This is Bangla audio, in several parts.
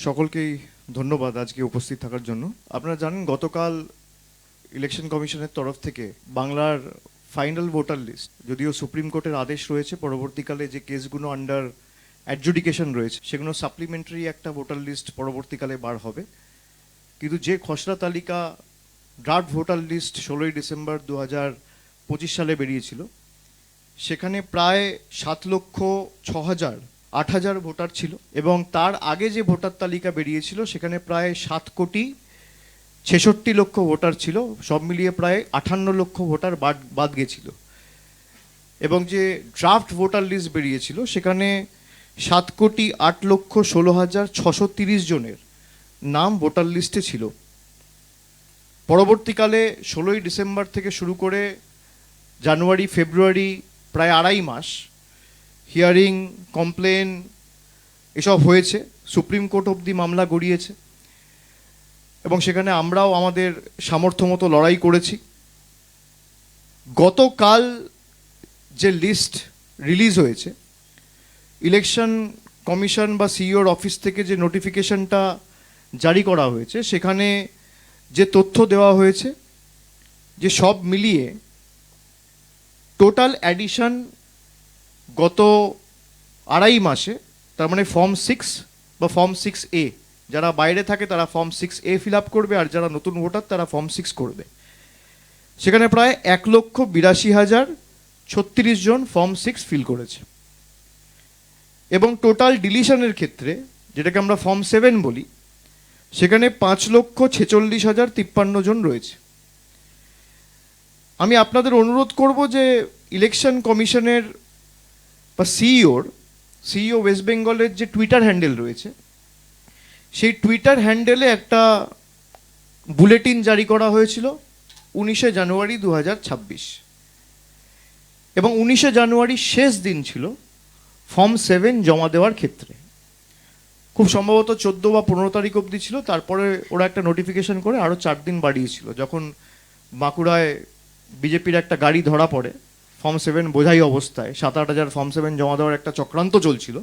সকলকেই ধন্যবাদ আজকে উপস্থিত থাকার জন্য। আপনারা জানেন গতকাল ইলেকশন কমিশনের তরফ থেকে বাংলার ফাইনাল ভোটার লিস্ট, যদিও সুপ্রিম কোর্টের আদেশ রয়েছে পরবর্তীকালে যে কেসগুলো আন্ডার অ্যাডজুডিকেশন রয়েছে সেগুলো সাপ্লিমেন্টারি একটা ভোটার লিস্ট পরবর্তীকালে বার হবে, কিন্তু যে খসড়া তালিকা ড্রাফট ভোটার লিস্ট 16ই ডিসেম্বর 2025 সালে বেরিয়েছিল সেখানে প্রায় 7,06,000 ভোটার ছিল, এবং তার আগে যে ভোটার তালিকা বেরিয়েছিল সেখানে প্রায় 7,66,00,000 ভোটার ছিল। সব মিলিয়ে প্রায় 58 লক্ষ ভোটার বাদ গেছিল। এবং যে ড্রাফট ভোটার লিস্ট বেরিয়েছিল সেখানে 7,08,16,630 জনের নাম ভোটার লিস্টে ছিল। পরবর্তীকালে 16ই ডিসেম্বর থেকে শুরু করে জানুয়ারি ফেব্রুয়ারি প্রায় 2.5 মাস হিয়ারিং, কমপ্লেন এসব হয়েছে, সুপ্রিম কোর্ট অবধি মামলা গড়িয়েছে, এবং সেখানে আমরাও আমাদের সামর্থ্য মতো লড়াই করেছি। গতকাল যে লিস্ট রিলিজ হয়েছে, ইলেকশন কমিশন বা সিইওর অফিস থেকে যে নোটিফিকেশনটা জারি করা হয়েছে সেখানে যে তথ্য দেওয়া হয়েছে যে সব মিলিয়ে টোটাল অ্যাডিশন গত 2.5 মাসে, তার মানে ফর্ম 6 বা ফর্ম 6A, যারা বাইরে থাকে তারা ফর্ম 6A ফিল আপ করবে, আর যারা নতুন ভোটার তারা ফর্ম 6 করবে। সেখানে প্রায় 1,82,036 জন ফর্ম 6 ফিল করেছে, এবং টোটাল ডিলিশনের ক্ষেত্রে যেটাকে আমরা ফর্ম 7 বলি সেখানে 5,46,053 জন রয়েছে। আমি আপনাদের অনুরোধ করব যে ইলেকশন কমিশনের বা সিইও ওয়েস্ট বেঙ্গলের যে টুইটার হ্যান্ডেল রয়েছে সেই টুইটার হ্যান্ডেলে একটা বুলেটিন জারি করা হয়েছিল 19শে জানুয়ারি 2026, এবং 19শে জানুয়ারি শেষ দিন ছিল ফর্ম 7 জমা দেওয়ার ক্ষেত্রে। খুব সম্ভবত 14 বা 15 তারিখ অবধি ছিল, তারপরে ওরা একটা নোটিফিকেশন করে আরও 4 দিন বাড়িয়েছিল। যখন বাঁকুড়ায় বিজেপির একটা গাড়ি ধরা পড়ে ফর্ম 7 বোঝাই অবস্থায়, 7-8 হাজার ফর্ম 7 জমা দেওয়ার একটা চক্রান্ত চলছিল,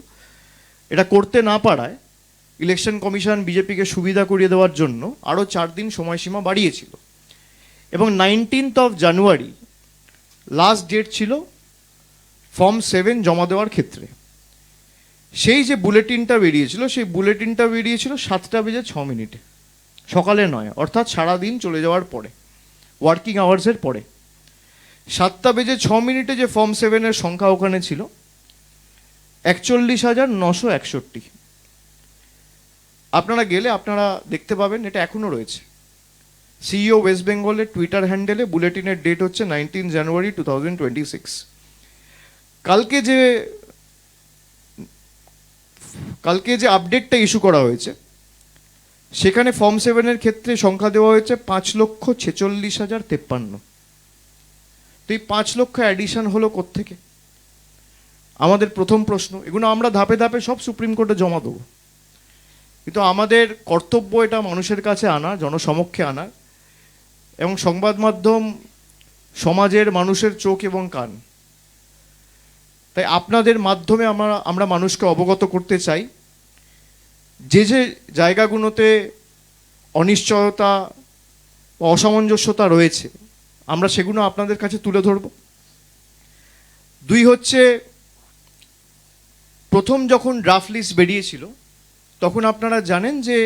এটা করতে না পারায় ইলেকশন কমিশন বিজেপিকে সুবিধা করিয়ে দেওয়ার জন্য আরও 4 দিন সময়সীমা বাড়িয়েছিল, এবং 19 জানুয়ারি লাস্ট ডেট ছিল ফর্ম 7 জমা দেওয়ার ক্ষেত্রে। সেই যে বুলেটিনটা বেরিয়েছিল সেই বুলেটিনটা বেরিয়েছিল 7:06, সকালে নয়, অর্থাৎ সারাদিন চলে যাওয়ার পরে, ওয়ার্কিং আওয়ার্সের পরে। 7:06 যে ফর্ম 7-এর সংখ্যা ওখানে ছিল 41,961। আপনারা গেলে আপনারা দেখতে পাবেন এটা এখনও রয়েছে। সিইও ওয়েস্ট বেঙ্গলের টুইটার হ্যান্ডেলে বুলেটিনের ডেট হচ্ছে 19 জানুয়ারি 2026। কালকে যে আপডেটটা ইস্যু করা হয়েছে সেখানে ফর্ম 7-এর ক্ষেত্রে সংখ্যা দেওয়া হয়েছে 5,46,053। তো এই 5 লক্ষ অ্যাডিশন হলো কোত্থেকে? আমাদের প্রথম প্রশ্ন। এগুলো আমরা ধাপে ধাপে সব সুপ্রিম কোর্টে জমা দেবো, কিন্তু আমাদের কর্তব্য এটা মানুষের কাছে আনা, জনসমক্ষে আনা, এবং সংবাদ মাধ্যম সমাজের মানুষের চোখ এবং কান। তাই আপনাদের মাধ্যমে আমরা মানুষকে অবগত করতে চাই যে যে জায়গাগুলোতে অনিশ্চয়তা বা অসামঞ্জস্যতা রয়েছে আমরা সেগুলো আপনাদের কাছে তুলে ধরব। 2 হচ্ছে, প্রথম যখন ড্রাফট লিস্ট বেরিয়েছিল তখন আপনারা জানেন যে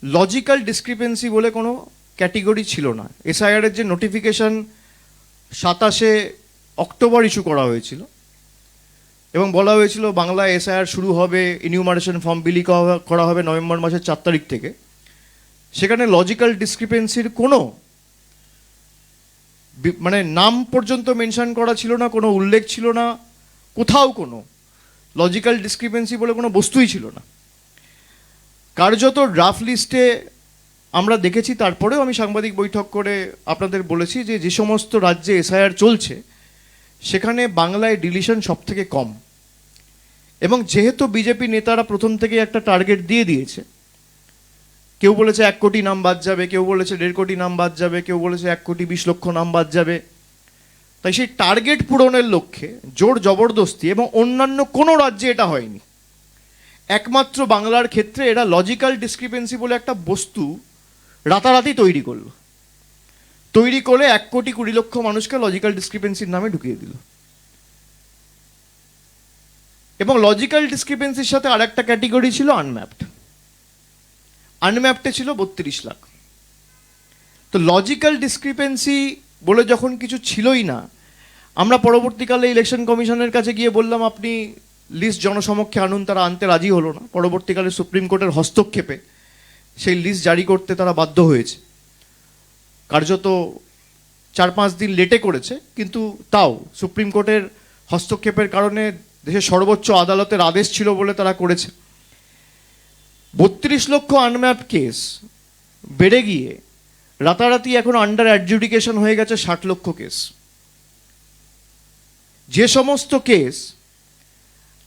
লজিক্যাল ডিসক্রিপেন্সি বলে কোনো ক্যাটেগরি ছিল না। এসআইআরের যে নোটিফিকেশন 27শে অক্টোবর ইস্যু করা হয়েছিল, এবং বলা হয়েছিল বাংলায় এসআইআর শুরু হবে, ইনিউমারেশন ফর্ম বিলি করা হবে নভেম্বর মাসের 4 তারিখ থেকে। সেখানে লজিক্যাল ডিসক্রিপেন্সির কোনো মানে নাম পর্যন্ত মেনশন করা ছিল না, কোনো উল্লেখ ছিল না, কোথাও কোনো লজিক্যাল ডিসক্রিপেন্সি বলে কোনো বস্তুই ছিল না। কার্যত ড্রাফট লিস্টে আমরা দেখেছি, তারপরেও আমি সাংবাদিক বৈঠক করে আপনাদের বলেছি যে যে সমস্ত রাজ্যে এসআইআর চলছে সেখানে বাংলায় ডিলিশন সব থেকে কম। এবং যেহেতু বিজেপি নেতারা প্রথম থেকে একটা টার্গেট দিয়ে দিয়েছে, কেউ বলেছে 1 কোটি নাম বাদ যাবে, কেউ বলেছে 1.5 কোটি নাম বাদ যাবে, কেউ বলেছে 1,20,00,000 নাম বাদ যাবে, তাই সেই টার্গেট পূরণের লক্ষ্যে জোর জবরদস্তি, এবং অন্যান্য কোনো রাজ্যে এটা হয়নি, একমাত্র বাংলার ক্ষেত্রে এরা লজিক্যাল ডিসক্রিপেন্সি বলে একটা বস্তু রাতারাতি তৈরি করলো, তৈরি করে 1,20,00,000 মানুষকে লজিক্যাল ডিসক্রিপেন্সির নামে ঢুকিয়ে দিল। এবং লজিক্যাল ডিসক্রিপেন্সির সাথে আর একটা ক্যাটেগরি ছিল আনম্যাপড। আনম্যাপডে ছিল 32 লাখ। তো লজিক্যাল ডিসক্রিপেন্সি বলে যখন কিছু ছিলই না, আমরা পরবর্তীকালে ইলেকশন কমিশনের কাছে গিয়ে বললাম আপনি লিস্ট জনসমক্ষে আনুন, তারা আনতে রাজি হলো না। পরবর্তীকালে সুপ্রিম কোর্টের হস্তক্ষেপে সেই লিস্ট জারি করতে তারা বাধ্য হয়েছে, কার্যত 4-5 দিন লেটে করেছে, কিন্তু তাও সুপ্রিম কোর্টের হস্তক্ষেপের কারণে দেশের সর্বোচ্চ আদালতের আদেশ ছিল বলে তারা করেছে। 32 লক্ষ আনম্যাপ কেস বেড়ে গিয়ে রাতারাতি এখন আন্ডার অ্যাডজুডিকেশন হয়ে গেছে 60 লক্ষ কেস। যে সমস্ত কেস,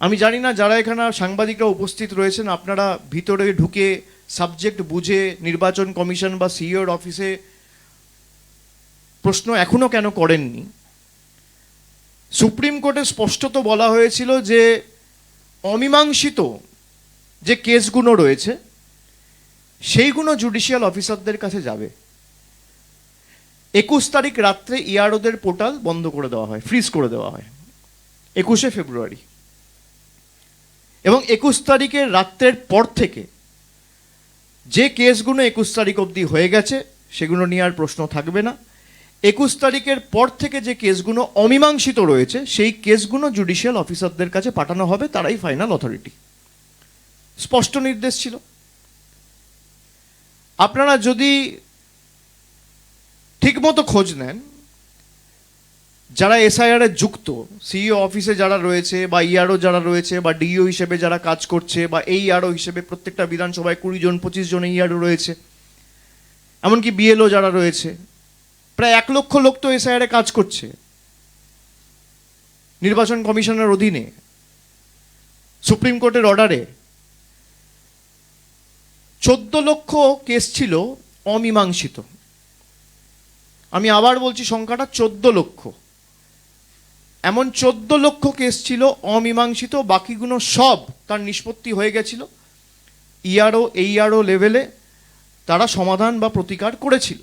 আমি জানি না যারা এখানে সাংবাদিকরা উপস্থিত রয়েছেন আপনারা ভিতরে ঢুকে সাবজেক্ট বুঝে নির্বাচন কমিশন বা সিইওর অফিসে প্রশ্ন এখনো কেন করেননি। সুপ্রিম কোর্টে স্পষ্টত বলা হয়েছিল যে অমীমাংসিত যে কেসগুলো রয়েছে সেইগুলো জুডিশিয়াল অফিসারদের কাছে যাবে। 21 তারিখ রাত্রে ইআরওদের পোর্টাল বন্ধ করে দেওয়া হয়, ফ্রিজ করে দেওয়া হয় 21শে ফেব্রুয়ারি। এবং 21 তারিখের রাত্রের পর থেকে যে কেসগুলো 21 তারিখ অবধি হয়ে গেছে সেগুলো নিয়ে আর প্রশ্ন থাকবে না। 21 তারিখের পর থেকে যে কেসগুলো অমীমাংসিত রয়েছে সেই কেসগুলো জুডিশিয়াল অফিসারদের কাছে পাঠানো হবে, তারাই ফাইনাল অথরিটি। স্পষ্ট নির্দেশ ছিল। আপনারা যদি ঠিকমতো খোঁজ নেন, যারা এসআইআর এ যুক্ত, সিইও অফিসে যারা রয়েছে বা ইআরও যারা রয়েছে বা ডিইও হিসেবে যারা কাজ করছে বা এই ইআরও হিসেবে প্রত্যেকটা বিধানসভায় 20 জন 25 জন ইআরও রয়েছে, এমনকি বিএলও যারা রয়েছে, প্রায় 1 লক্ষ লোক তো এসআইআর এ কাজ করছে নির্বাচন কমিশনের অধীনে সুপ্রিম কোর্টের অর্ডারে। 14 লক্ষ কেস ছিল অমীমাংসিত। আমি আবার বলছি সংখ্যাটা 14 লক্ষ। এমন 14 লক্ষ কেস ছিল অমীমাংসিত, বাকিগুলো সব তার নিষ্পত্তি হয়ে গেছিল। ইআরও এইআরও লেভেলে তারা সমাধান বা প্রতিকার করেছিল,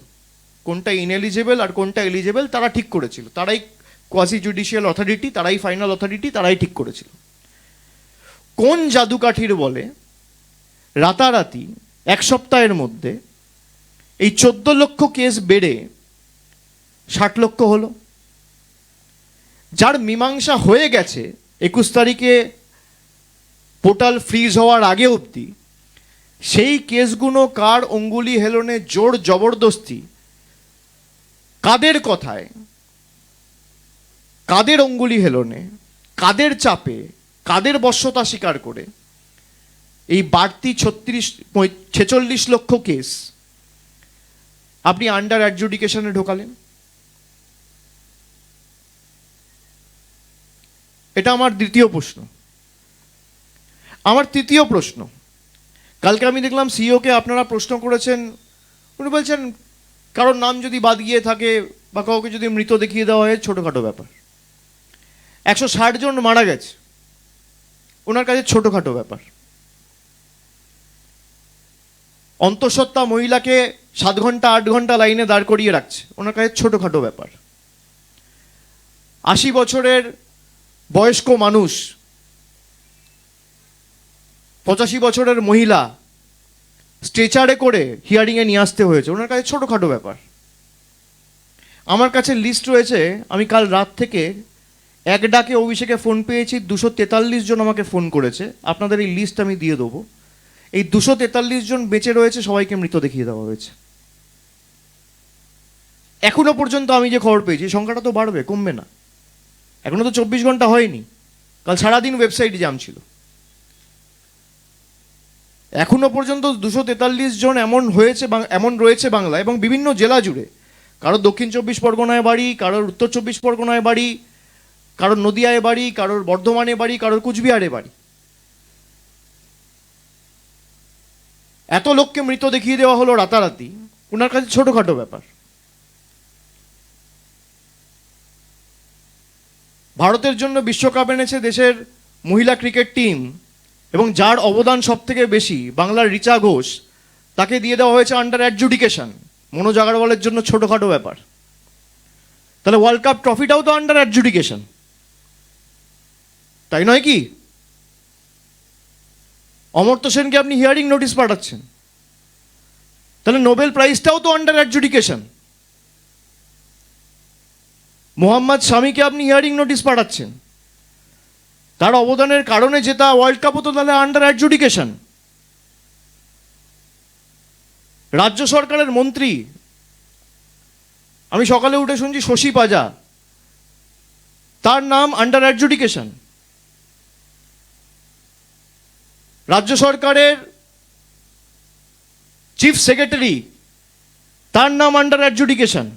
কোনটা ইনএলিজেবল আর কোনটা এলিজেবল তারা ঠিক করেছিল। তারাই কোয়াসি জুডিশিয়াল অথরিটি, তারাই ফাইনাল অথরিটি, তারাই ঠিক করেছিল। কোন জাদুকাঠির বলে রাতারাতি 1 সপ্তাহের মধ্যে এই 14 লক্ষ কেস বেড়ে 60 লক্ষ হলো। যার মীমাংসা হয়ে গেছে 21 তারিখে পোর্টাল ফ্রিজ হওয়ার আগে অবধি, সেই কেসগুলো কার অঙ্গুলি হেলনে, জোর জবরদস্তি, কাদের কথায়, কাদের অঙ্গুলি হেলনে, কাদের চাপে, কাদের বশ্যতা স্বীকার করে এই বাড়তি 46 লক্ষ কেস আপনি আন্ডার অ্যাডজুডিকেশনে ঢোকালেন। এটা আমার দ্বিতীয় প্রশ্ন। আমার তৃতীয় প্রশ্ন, কালকে আমি দেখলাম সিইওকে আপনারা প্রশ্ন করেছেন, উনি বলছেন কারোর নাম যদি বাদ গিয়ে থাকে বা কাউকে যদি মৃত দেখিয়ে দেওয়া হয় ছোটোখাটো ব্যাপার। 160 জন মারা গেছে, ওনার কাছে ছোটোখাটো ব্যাপার। অন্তঃসত্ত্বা মহিলাকে 7 ঘন্টা 8 ঘন্টা লাইনে দাঁড় করিয়ে রাখছে, ওনার কাছে ছোটোখাটো ব্যাপার। 80 বছরের বয়স্ক মানুষ, 85 বছরের মহিলা স্ট্রেচারে করে হিয়ারিংয়ে নিয়ে আসতে হয়েছে, ওনার কাছে ছোটোখাটো ব্যাপার। আমার কাছে লিস্ট রয়েছে, আমি কাল রাত থেকে এক ডাকে অভিষেকে ফোন পেয়েছি, 243 জন আমাকে ফোন করেছে। আপনাদের এই লিস্ট আমি দিয়ে দেবো। এই 243 জন বেঁচে রয়েছে, সবাইকে মৃত দেখিয়ে দেওয়া হয়েছে। এখনো পর্যন্ত আমি যে খবর পেয়েছি সংখ্যাটা তো বাড়বে, কমবে না। এখনো তো 24 ঘন্টা হয়নি, কাল সারাদিন ওয়েবসাইট জ্যাম ছিল। এখনো পর্যন্ত 243 জন এমন হয়েছে, এমন রয়েছে বাংলা এবং বিভিন্ন জেলা জুড়ে। কারোর দক্ষিণ 24 পরগনায় বাড়ি, কারোর উত্তর 24 পরগনায় বাড়ি, কারোর নদিয়ায় বাড়ি, কারোর বর্ধমানে বাড়ি, কারোর কুচবিহারে বাড়ি। এত লোককে মৃত দেখিয়ে দেওয়া হলো রাতারাতি, ওনার কাছে ছোটখাটো ব্যাপার। ভারতের জন্য বিশ্বকাপ এনেছে দেশের মহিলা ক্রিকেট টিম, এবং যার অবদান সব থেকে বেশি, বাংলার রিচা ঘোষ, তাকে দিয়ে দেওয়া হয়েছে আন্ডার অ্যাডজুডিকেশন। মনোজ আগরওয়ালের জন্য ছোটোখাটো ব্যাপার। তাহলে ওয়ার্ল্ড কাপ ট্রফিটাও তো আন্ডার অ্যাডজুডিকেশন, তাই নয় কি? অমর্ত্য সেনকে আপনি হিয়ারিং নোটিশ পাঠাচ্ছেন, তাহলে নোবেল প্রাইজটাও তো আন্ডার অ্যাডজুডিকেশন। মোহাম্মদ শামিকে আপনি হিয়ারিং নোটিশ পাঠাচ্ছেন, তার অবদানের কারণে জেতা ওয়ার্ল্ড কাপও তো তাহলে আন্ডার অ্যাডজুডিকেশন। রাজ্য সরকারের মন্ত্রী, আমি সকালে উঠে শুনছি শশী পাজা, তার নাম আন্ডার অ্যাডজুডিকেশন। রাজ্য সরকারের চিফ সেক্রেটারি, তার নাম আন্ডার অ্যাডজুডিকেশন।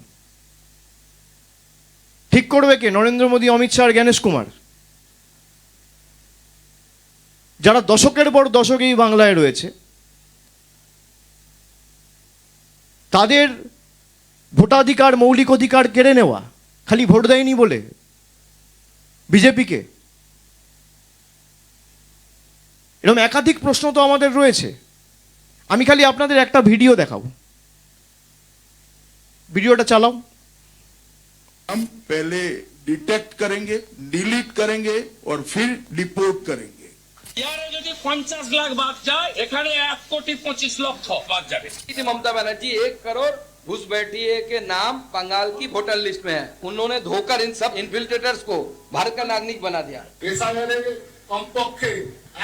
ঠিক করবে কে? নরেন্দ্র মোদী, অমিত শাহ আর জ্ঞানেশ কুমার, যারা দশকের পর দশক এই বাংলায় রয়েছে। তাদের ভোটাধিকার, মৌলিক অধিকার কেড়ে নেওয়া, খালি ভোট দেয়নি বলে বিজেপিকে। এরকম একাধিক প্রশ্ন তো আমাদের রয়েছে। আমি খালি আপনাদের একটা ভিডিও দেখাবো, ভিডিওটা চালাও। हम पहले डिटेक्ट करेंगे, डिलीट करेंगे और फिर रिपोर्ट करेंगे। यारे यदि 50 लाख बात जाए এখানে 1,25,00,000 बात जाবে। ममता बनर्जी 1 करोड़ घुस बैठिए के नाम बंगाल की वोटर लिस्ट में है। उन्होंने धोकर इन सब इन्फिल्ट्रेटर्स को भारत का नागरिक बना दिया। এসআইআরে কমপক্ষে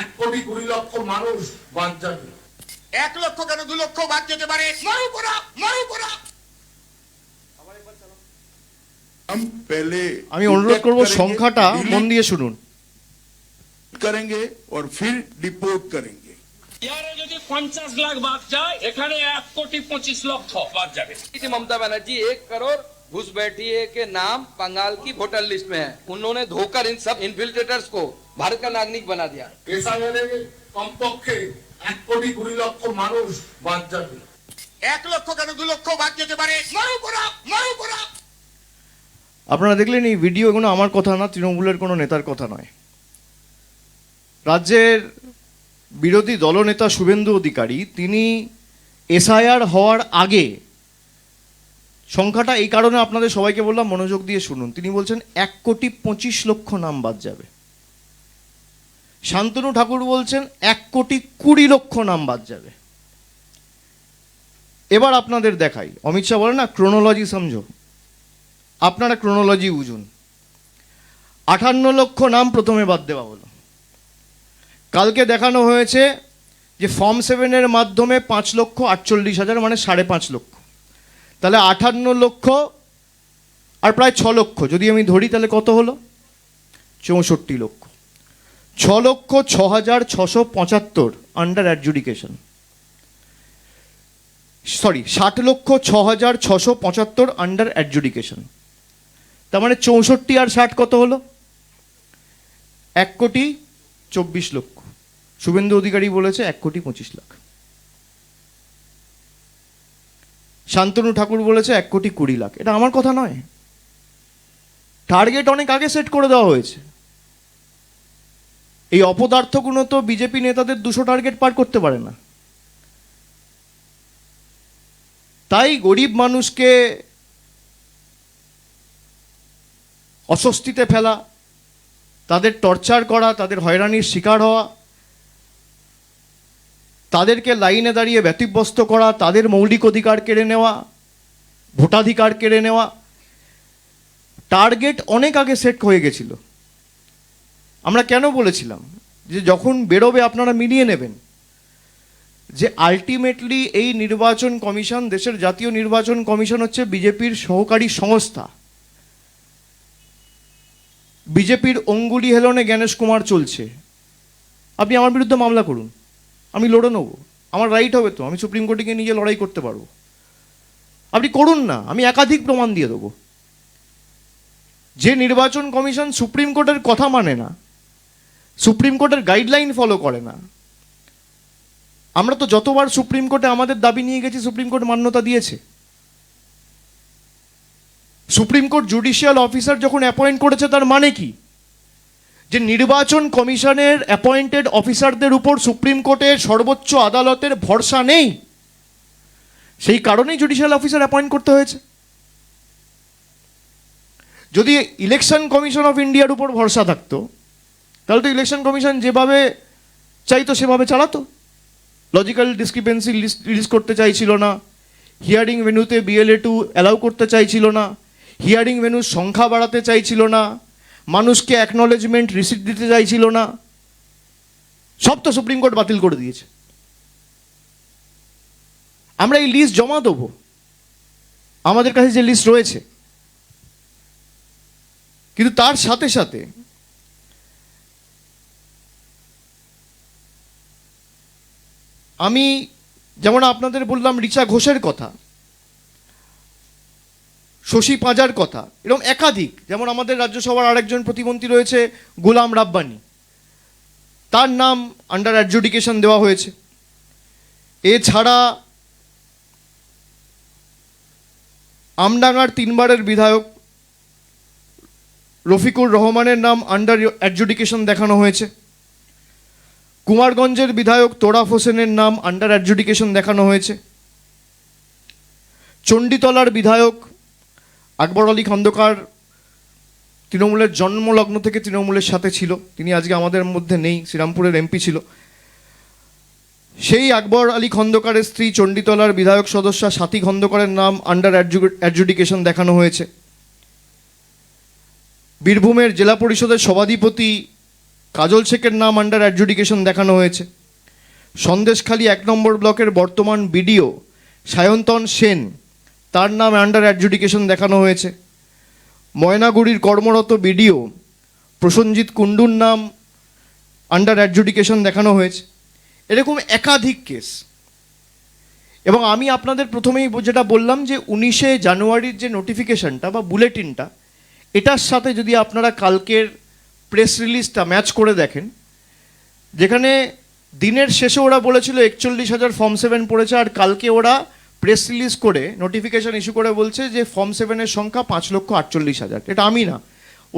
1,20,00,000 মানুষ বাদ যাবে। 1 লক্ষ কেন 2 লক্ষ বাদ যেতে পারে? মারু পড়া। हम पहले আমি অনুরোধ করব সংখ্যাটা মন দিয়ে শুনুন। करेंगे और फिर रिपोर्ट करेंगे। यारे यदि 50 लाख बात जाए এখানে 1,25,00,000 बात যাবে। ममता बनर्जी 1 करोड़ घुस बैठिए के नाम बंगाल की वोटर लिस्ट में है। उन्होंने धोकर इन सब इन्फिल्ट्रेटर्स को भारत का नागरिक बना दिया। এসআইআরে কমপক্ষে 1,20,00,000 মানুষ বাদ যাবে। 1 লক্ষ কেন 2 লক্ষ বাদ যেতে পারে? মারু পড়া। আপনারা দেখলেন এই ভিডিও, এগুলো আমার কথা না, তৃণমূলের কোনো নেতার কথা নয়। রাজ্যের বিরোধী দলনেতা শুভেন্দু অধিকারী, তিনি এসআইআর হওয়ার আগে, সংখ্যাটা এই কারণে আপনাদের সবাইকে বললাম মনোযোগ দিয়ে শুনুন, তিনি বলছেন 1,25,00,000 নাম বাদ যাবে। শান্তনু ঠাকুর বলছেন 1,20,00,000 নাম বাদ যাবে। এবার আপনাদের দেখাই, অমিত শাহ বলে না ক্রোনোলজি সমঝো, আপনারা ক্রোনোলজি বুঝুন। 58 লক্ষ নাম প্রথমে বাদ দেওয়া হলো। কালকে দেখানো হয়েছে যে ফর্ম 7-এর মাধ্যমে 5,48,000, মানে 5.5 লক্ষ। তাহলে 58 লক্ষ আর প্রায় 6 লক্ষ যদি আমি ধরি, তাহলে কত হলো? 64 লক্ষ। 6,06,675 আন্ডার অ্যাডজুডিকেশন। 60,06,675 under adjudication. তার মানে 64 আর 60 কত হলো? 1,24,00,000। শুভেন্দু অধিকারী বলেছে 1,25,00,000। শান্তনু ঠাকুর বলেছে 1,20,00,000। এটা আমার কথা নয়, টার্গেট অনেক আগে সেট করে দেওয়া হয়েছে। এই অপদার্থগুলো তো বিজেপি নেতাদের 200 টার্গেট পার করতে পারে না। তাই গরিব মানুষকে অস্বস্তিতে ফেলা, তাদের টর্চার করা, তাদের হয়রানির শিকার হওয়া, তাদেরকে লাইনে দাঁড়িয়ে ব্যতিব্যস্ত করা, তাদের মৌলিক অধিকার কেড়ে নেওয়া, ভোটাধিকার কেড়ে নেওয়া, টার্গেট অনেক আগে সেট হয়ে গেছিল। আমরা কেন বলেছিলাম যে যখন বেরোবে আপনারা মিলিয়ে নেবেন যে আলটিমেটলি এই নির্বাচন কমিশন, দেশের জাতীয় নির্বাচন কমিশন হচ্ছে বিজেপির সহকারী সংস্থা। বিজেপির অঙ্গুলি হেলনে জ্ঞানেশ কুমার চলছে। আপনি আমার বিরুদ্ধে মামলা করুন, আমি লড়ে নেবো, আমার রাইট হবে তো, আমি সুপ্রিম কোর্টে গিয়ে নিজে লড়াই করতে পারবো। আপনি করুন না, আমি একাধিক প্রমাণ দিয়ে দেবো। যে নির্বাচন কমিশন সুপ্রিম কোর্টের কথা মানে না, সুপ্রিম কোর্টের গাইডলাইন ফলো করে না, আমরা তো যতবার সুপ্রিম কোর্টে আমাদের দাবি নিয়ে গেছি, সুপ্রিম কোর্ট মান্যতা দিয়েছে। সুপ্রিম কোর্ট জুডিশিয়াল অফিসার যখন অ্যাপয়েন্ট করেছে, তার মানে কি? যে নির্বাচন কমিশনের অ্যাপয়েন্টেড অফিসারদের উপর সুপ্রিম কোর্টের সর্বোচ্চ আদালতের ভরসা নেই, সেই কারণেই জুডিশিয়াল অফিসার অ্যাপয়েন্ট করতে হয়েছে। যদি ইলেকশন কমিশন অফ ইন্ডিয়ার উপর ভরসা থাকতো তাহলে তো ইলেকশন কমিশন যেভাবে চাইতো সেভাবে চালাতো। লজিক্যাল ডিসক্রিপেন্সি রিলিজ করতে চাইছিল না, হিয়ারিং ভেন্যুতে BLA2 অ্যালাউ করতে চাইছিল না, হিয়ারিং ভেন্যুর সংখ্যা বাড়াতে চাইছিল না, মানুষকে অ্যাকনলেজমেন্ট রিসিপ্ট দিতে চাইছিল না, সব তো সুপ্রিম কোর্ট বাতিল করে দিয়েছে। আমরা এই লিস্ট জমা দেবো, আমাদের কাছে যে লিস্ট রয়েছে, কিন্তু তার সাথে সাথে আমি যেমন আপনাদের বললাম রিচা ঘোষের কথা, শশী পাঁজার কথা, এরকম একাধিক, যেমন আমাদের রাজ্যসভার আরেকজন প্রতিমন্ত্রী রয়েছে গোলাম রাব্বানি, তার নাম আন্ডার অ্যাডজুডিকেশন দেওয়া হয়েছে। এছাড়া আমডাঙ্গার 3বারের বিধায়ক রফিকুর রহমানের নাম আন্ডার অ্যাডজুডিকেশন দেখানো হয়েছে। কুমারগঞ্জের বিধায়ক তোরাফ হোসেনের নাম আন্ডার অ্যাডজুডিকেশন দেখানো হয়েছে। চণ্ডীতলার বিধায়ক আকবর আলী খন্দকার তৃণমূলের জন্মলগ্ন থেকে তৃণমূলের সাথে ছিল, তিনি আজকে আমাদের মধ্যে নেই, শ্রীরামপুরের MP ছিল। সেই আকবর আলী খন্দকারের স্ত্রী চণ্ডীতলার বিধায়ক সদস্যা সাথী খন্দকারের নাম আন্ডার অ্যাডজুডিকেশন দেখানো হয়েছে। বীরভূমের জেলা পরিষদের সভাধিপতি কাজল শেখের নাম আন্ডার অ্যাডজুডিকেশন দেখানো হয়েছে। সন্দেশখালী 1 নম্বর ব্লকের বর্তমান BDO সায়ন্তন সেন, তার নাম আন্ডার অ্যাডজুডিকেশন দেখানো হয়েছে। ময়নাগুড়ির কর্মরত BDO প্রসঞ্জিৎ কুণ্ডুর নাম আন্ডার অ্যাডজুডিকেশন দেখানো হয়েছে। এরকম একাধিক কেস। এবং আমি আপনাদের প্রথমেই যেটা বললাম যে 19শে জানুয়ারির যে নোটিফিকেশনটা বা বুলেটিনটা, এটার সাথে যদি আপনারা কালকের প্রেস রিলিজটা ম্যাচ করে দেখেন, যেখানে দিনের শেষে ওরা বলেছিল 41,000 ফর্ম 7 পড়েছে, আর কালকে ওরা প্রেস রিলিজ করে নোটিফিকেশন ইস্যু করে বলছে যে ফর্ম 7-এর সংখ্যা 5,48,000। এটা আমি না,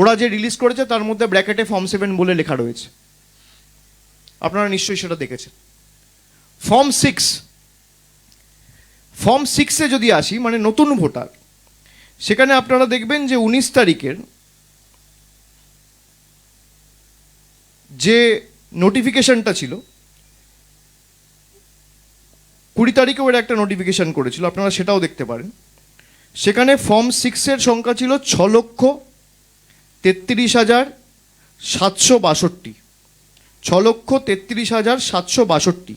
ওরা যে রিলিজ করেছে তার মধ্যে ব্র্যাকেটে ফর্ম 7 বলে লেখা রয়েছে, আপনারা নিশ্চয়ই সেটা দেখেছেন। ফর্ম 6-এ যদি আসি, মানে নতুন ভোটার, সেখানে আপনারা দেখবেন যে 19 তারিখের যে নোটিফিকেশনটা ছিল, 20 তারিখে ওরা একটা নোটিফিকেশন করেছিল, আপনারা সেটাও দেখতে পারেন। সেখানে ফর্ম 6-এর সংখ্যা ছিল 6,33,762, 6,33,762।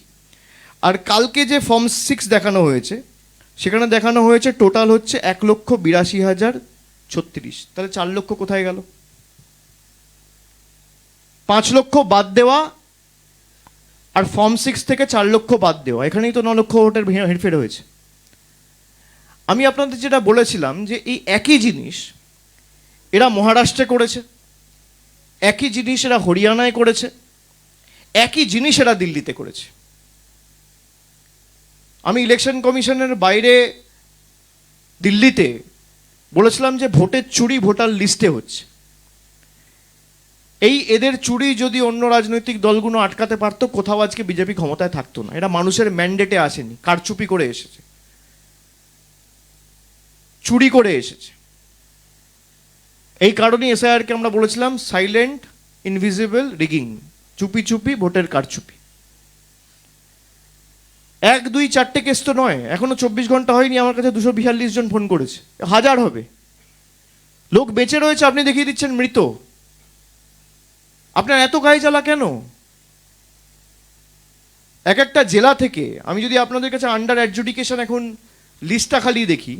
আর কালকে যে ফর্ম 6 দেখানো হয়েছে, সেখানে দেখানো হয়েছে টোটাল হচ্ছে 1,82,036। তাহলে 4 লক্ষ কোথায় গেল? 5 লক্ষ বাদ দেওয়া আর ফর্ম 6 থেকে 4 লক্ষ বাদ দেওয়া, এখানেই তো 9 লক্ষ ভোটের হেরফের হয়েছে। আমি আপনাদের যেটা বলেছিলাম যে এই একই জিনিস এরা মহারাষ্ট্রে করেছে, একই জিনিস এরা হরিয়ানায় করেছে, একই জিনিস এরা দিল্লিতে করেছে। আমি ইলেকশন কমিশনের বাইরে দিল্লিতে বলেছিলাম যে ভোটের চুরি ভোটার লিস্টে হচ্ছে। এই এদের চুরি যদি অন্য রাজনৈতিক দলগুলো আটকাতে পারতো, কোথাও আজকে বিজেপি ক্ষমতায় থাকতো না। এরা মানুষের ম্যান্ডেটে আসেনি, কারচুপি করে এসেছে, চুরি করে এসেছে। এই কারণেই SIR-কে আমরা বলেছিলাম সাইলেন্ট ইনভিজিবল রিগিং, চুপি চুপি ভোটের কারচুপি। 1, 2, 4টে কেস তো নয়, এখনো 24 ঘন্টা হয়নি, আমার কাছে 242 জন ফোন করেছে, 1000 হবে। লোক বেঁচে রয়েছে, আপনি দেখিয়ে দিচ্ছেন মৃত। আপনার এত গায়ে জ্বালা কেন? এক একটা জেলা থেকে আমি যদি আপনাদের কাছে আন্ডার অ্যাডজুডিকেশন এখন লিস্টটা খালি দেখি,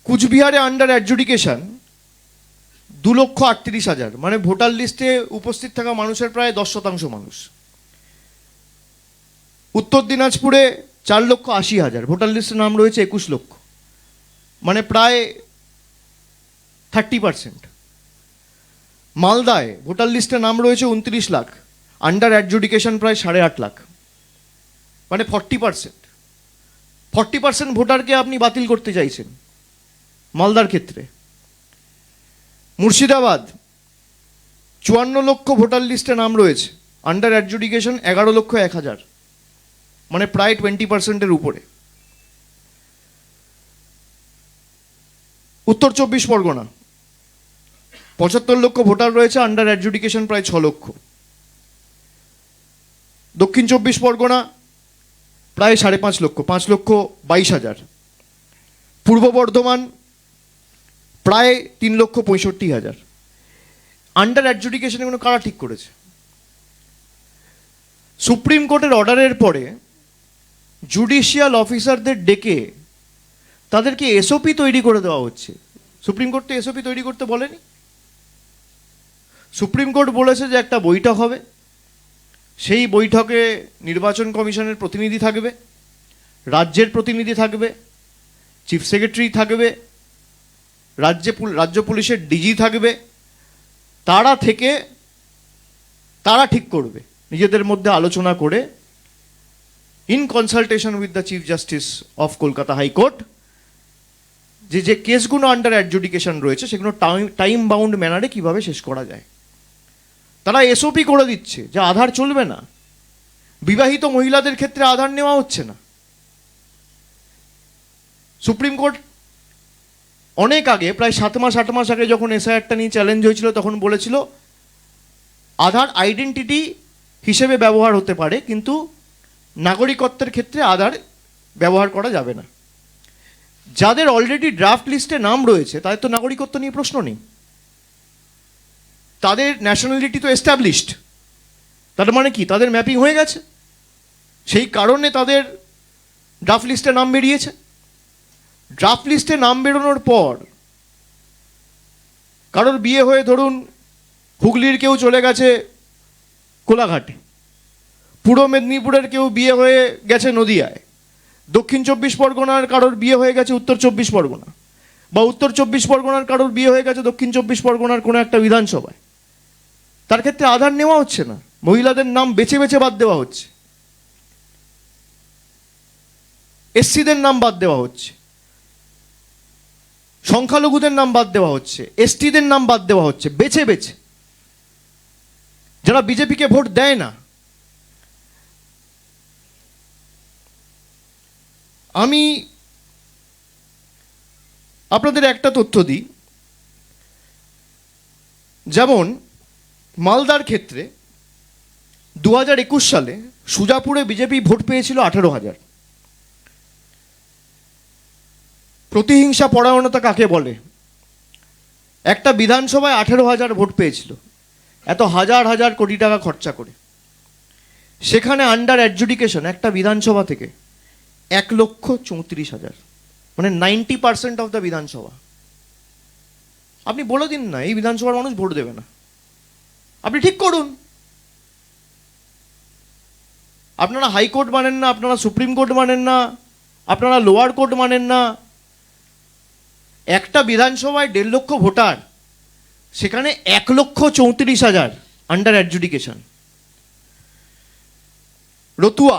কুচবিহারে আন্ডার অ্যাডজুডিকেশন 2,38,000, মানে ভোটার লিস্টে উপস্থিত থাকা মানুষের প্রায় 10% মানুষ। উত্তর দিনাজপুরে 4,80,000, ভোটার লিস্টে নাম রয়েছে 21 লক্ষ, মানে প্রায় 30%। মালদায় ভোটার লিস্টে নাম রয়েছে 29 লাখ, আন্ডার অ্যাডজুডিকেশন প্রায় 8.5 লাখ, মানে 40%। 40% ভোটারকে আপনি বাতিল করতে চাইছেন মালদার ক্ষেত্রে। মুর্শিদাবাদ 54 লক্ষ ভোটার লিস্টে নাম রয়েছে, আন্ডার অ্যাডজুডিকেশন 11,01,000, মানে প্রায় 20%-এর উপরে। উত্তর 24 পরগনা 75 লক্ষ ভোটার রয়েছে, আন্ডার অ্যাডজুডিকেশন প্রায় 6 লক্ষ। দক্ষিণ 24 পরগনা প্রায় 5.5 লক্ষ, 5,22,000। পূর্ব বর্ধমান প্রায় 3,65,000। আন্ডার অ্যাডজুডিকেশন এগুলো কারা ঠিক করেছে? সুপ্রিম কোর্টের অর্ডারের পরে জুডিশিয়াল অফিসারদের ডেকে তাদেরকে এসওপি তৈরি করে দেওয়া হচ্ছে। সুপ্রিম কোর্ট তো এসওপি তৈরি করতে বলেনি। সুপ্রিম কোর্ট বলেছে যে একটা বৈঠক হবে, সেই বৈঠকে নির্বাচন কমিশনের প্রতিনিধি থাকবে, রাজ্যের প্রতিনিধি থাকবে, চিফ সেক্রেটারি থাকবে, রাজ্য পুলিশের ডিজি থাকবে। তারা ঠিক করবে নিজেদের মধ্যে আলোচনা করে, in consultation with the chief justice of Kolkata high court, যে কেসগুলো আন্ডার অ্যাডজুডিকেশন রয়েছে সেগুলো টাইম বাউন্ড ম্যানারে কিভাবে শেষ করা যায়। তারা এসওপি করে দিচ্ছে যে আধার চলবে না, বিবাহিত মহিলাদের ক্ষেত্রে আধার নেওয়া হচ্ছে না। সুপ্রিম কোর্ট অনেক আগে, প্রায় 7 মাস 8 মাস আগে যখন এসআইআরটা নিয়ে চ্যালেঞ্জ হয়েছিল, তখন বলেছিল আধার আইডেন্টিটি হিসেবে ব্যবহার হতে পারে, কিন্তু নাগরিকত্বের ক্ষেত্রে আধার ব্যবহার করা যাবে না। যাদের অলরেডি ড্রাফট লিস্টে নাম রয়েছে তাদের তো নাগরিকত্ব নিয়ে প্রশ্ন নেই, তাদের ন্যাশনালিটি তো এস্টাবলিশড। তার মানে কি, তাদের ম্যাপিং হয়ে গেছে, সেই কারণে তাদের ড্রাফট লিস্টে নাম বেরিয়েছে। ড্রাফট লিস্টে নাম বেরোনোর পর কারোর বিয়ে হয়ে ধরুন হুগলির কেউ চলে গেছে কোলাঘাটে, পূর্ব মেদিনীপুরের কেউ বিয়ে হয়ে গেছে নদিয়ায়, দক্ষিণ 24 পরগনার কারোর বিয়ে হয়ে গেছে উত্তর 24 পরগনা, বা উত্তর 24 পরগনার কারোর বিয়ে হয়ে গেছে দক্ষিণ 24 পরগনার কোনো একটা বিধানসভায়। তার ক্ষেত্রে আধার নেওয়া হচ্ছে না, মহিলাদের নাম বেছে বেছে বাদ দেওয়া হচ্ছে, এসসিদের নাম বাদ দেওয়া হচ্ছে, সংখ্যালঘুদের নাম বাদ দেওয়া হচ্ছে, এসটিদের নাম বাদ দেওয়া হচ্ছে, বেছে বেছে, যারা বিজেপিকে ভোট দেয় না। আমি আপনাদের একটা তথ্য দিই, যেমন মালদার ক্ষেত্রে 2021 সালে সুজাপুরে বিজেপি ভোট পেয়েছিল 18,000। প্রতিহিংসা পরায়ণতা কাকে বলে? একটা বিধানসভায় 18,000 ভোট পেয়েছিল, এত হাজার হাজার কোটি টাকা খরচা করে। সেখানে আন্ডার অ্যাডজুডিকেশন একটা বিধানসভা থেকে 1,34,000, মানে 90% অফ দ্য বিধানসভা। আপনি বলে দিন না এই বিধানসভার মানুষ ভোট দেবে না, আপনি ঠিক করুন। আপনারা হাইকোর্ট মানেন না, আপনারা সুপ্রিম কোর্ট মানেন না, আপনারা লোয়ার কোর্ট মানেন না। একটা বিধানসভায় 1.5 লক্ষ ভোটার, সেখানে 1,34,000 under adjudication. Ratua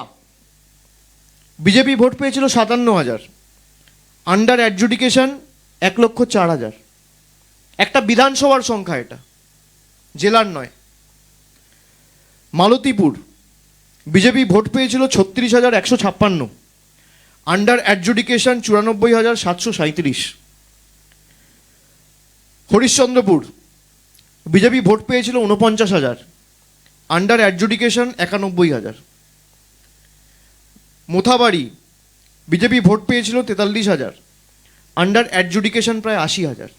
BJP vote পেয়েছিল 57,000, আন্ডার অ্যাডজুডিকেশন 1,04,000। একটা বিধানসভার সংখ্যা, এটা জেলার নয়। মালতীপুর বিজেপি ভোট পেয়েছিল 36,156, under adjudication 94,737। Harishchandrapur BJP vote পেয়েছিল 49,000, under adjudication 91,000। Mothabari BJP vote পেয়েছিল 43,000, আন্ডার অ্যাডজুডিকেশন প্রায় 80,000।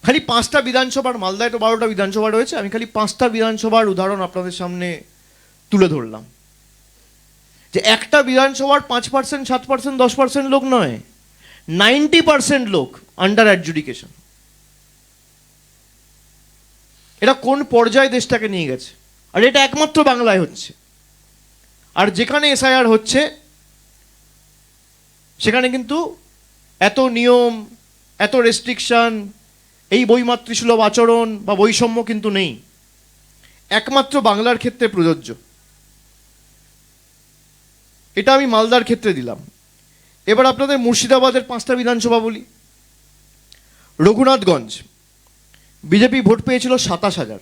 খালি 5টা বিধানসভার, মালদায় তো 12টা বিধানসভা রয়েছে, আমি খালি 5টা বিধানসভার উদাহরণ আপনাদের সামনে তুলে ধরলাম, যে একটা বিধানসভার 5%, 7%, 10% লোক নয়, 90% লোক আন্ডার অ্যাডজুডিকেশন। এটা কোন পর্যায়ে দেশটাকে নিয়ে গেছে? আর এটা একমাত্র বাংলায় হচ্ছে। আর যেখানে এসআইআর হচ্ছে সেখানে কিন্তু এত নিয়ম, এত রেস্ট্রিকশন, এই বৈমাতৃসুলভ আচরণ বা বৈষম্য কিন্তু নেই, একমাত্র বাংলার ক্ষেত্রে প্রযোজ্য। এটা আমি মালদার ক্ষেত্রে দিলাম। এবার আপনাদের মুর্শিদাবাদের 5টা বিধানসভা বলি। রঘুনাথগঞ্জ বিজেপি ভোট পেয়েছিল 27,000,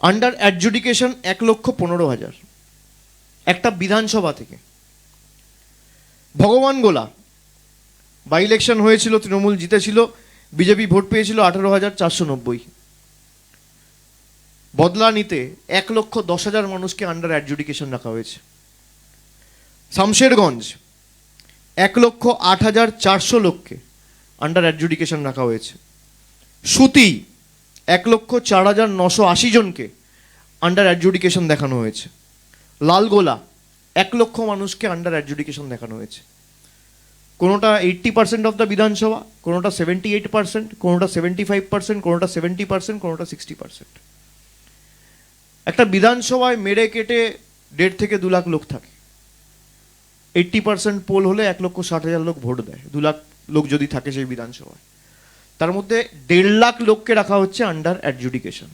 আন্ডার অ্যাডজুডিকেশন 1,15,000 একটা বিধানসভা থেকে। ভগবান গোলা বাই ইলেকশন হয়েছিল, তৃণমূল জিতেছিল, বিজেপি ভোট পেয়েছিল 18,490। বদলা নিতে 1,10,000 মানুষকে আন্ডার অ্যাডজুডিকেশন রাখা হয়েছে। শামশেরগঞ্জ 1,08,400 লোককে আন্ডার অ্যাডজুডিকেশন রাখা হয়েছে। সুতি 1,04,980 জনকে আন্ডার অ্যাডজুডিকেশন দেখানো হয়েছে। লালগোলা 1 লক্ষ মানুষকে আন্ডার অ্যাডজুডিকেশন দেখানো হয়েছে। কোনোটা 80% অফ দ্য বিধানসভা, কোনোটা 78%, কোনোটা 75%, কোনোটা 70%, কোনোটা 60%। একটা বিধানসভায় মেরে কেটে 1.5 থেকে 2 লাখ লোক থাকে। 80% পোল হলে 1,60,000 লোক ভোট দেয়। 2 লাখ লোক যদি থাকে সেই বিধানসভায়, তার মধ্যে 1.5 লাখ লোককে রাখা হচ্ছে আন্ডার অ্যাডজুডিকেশন।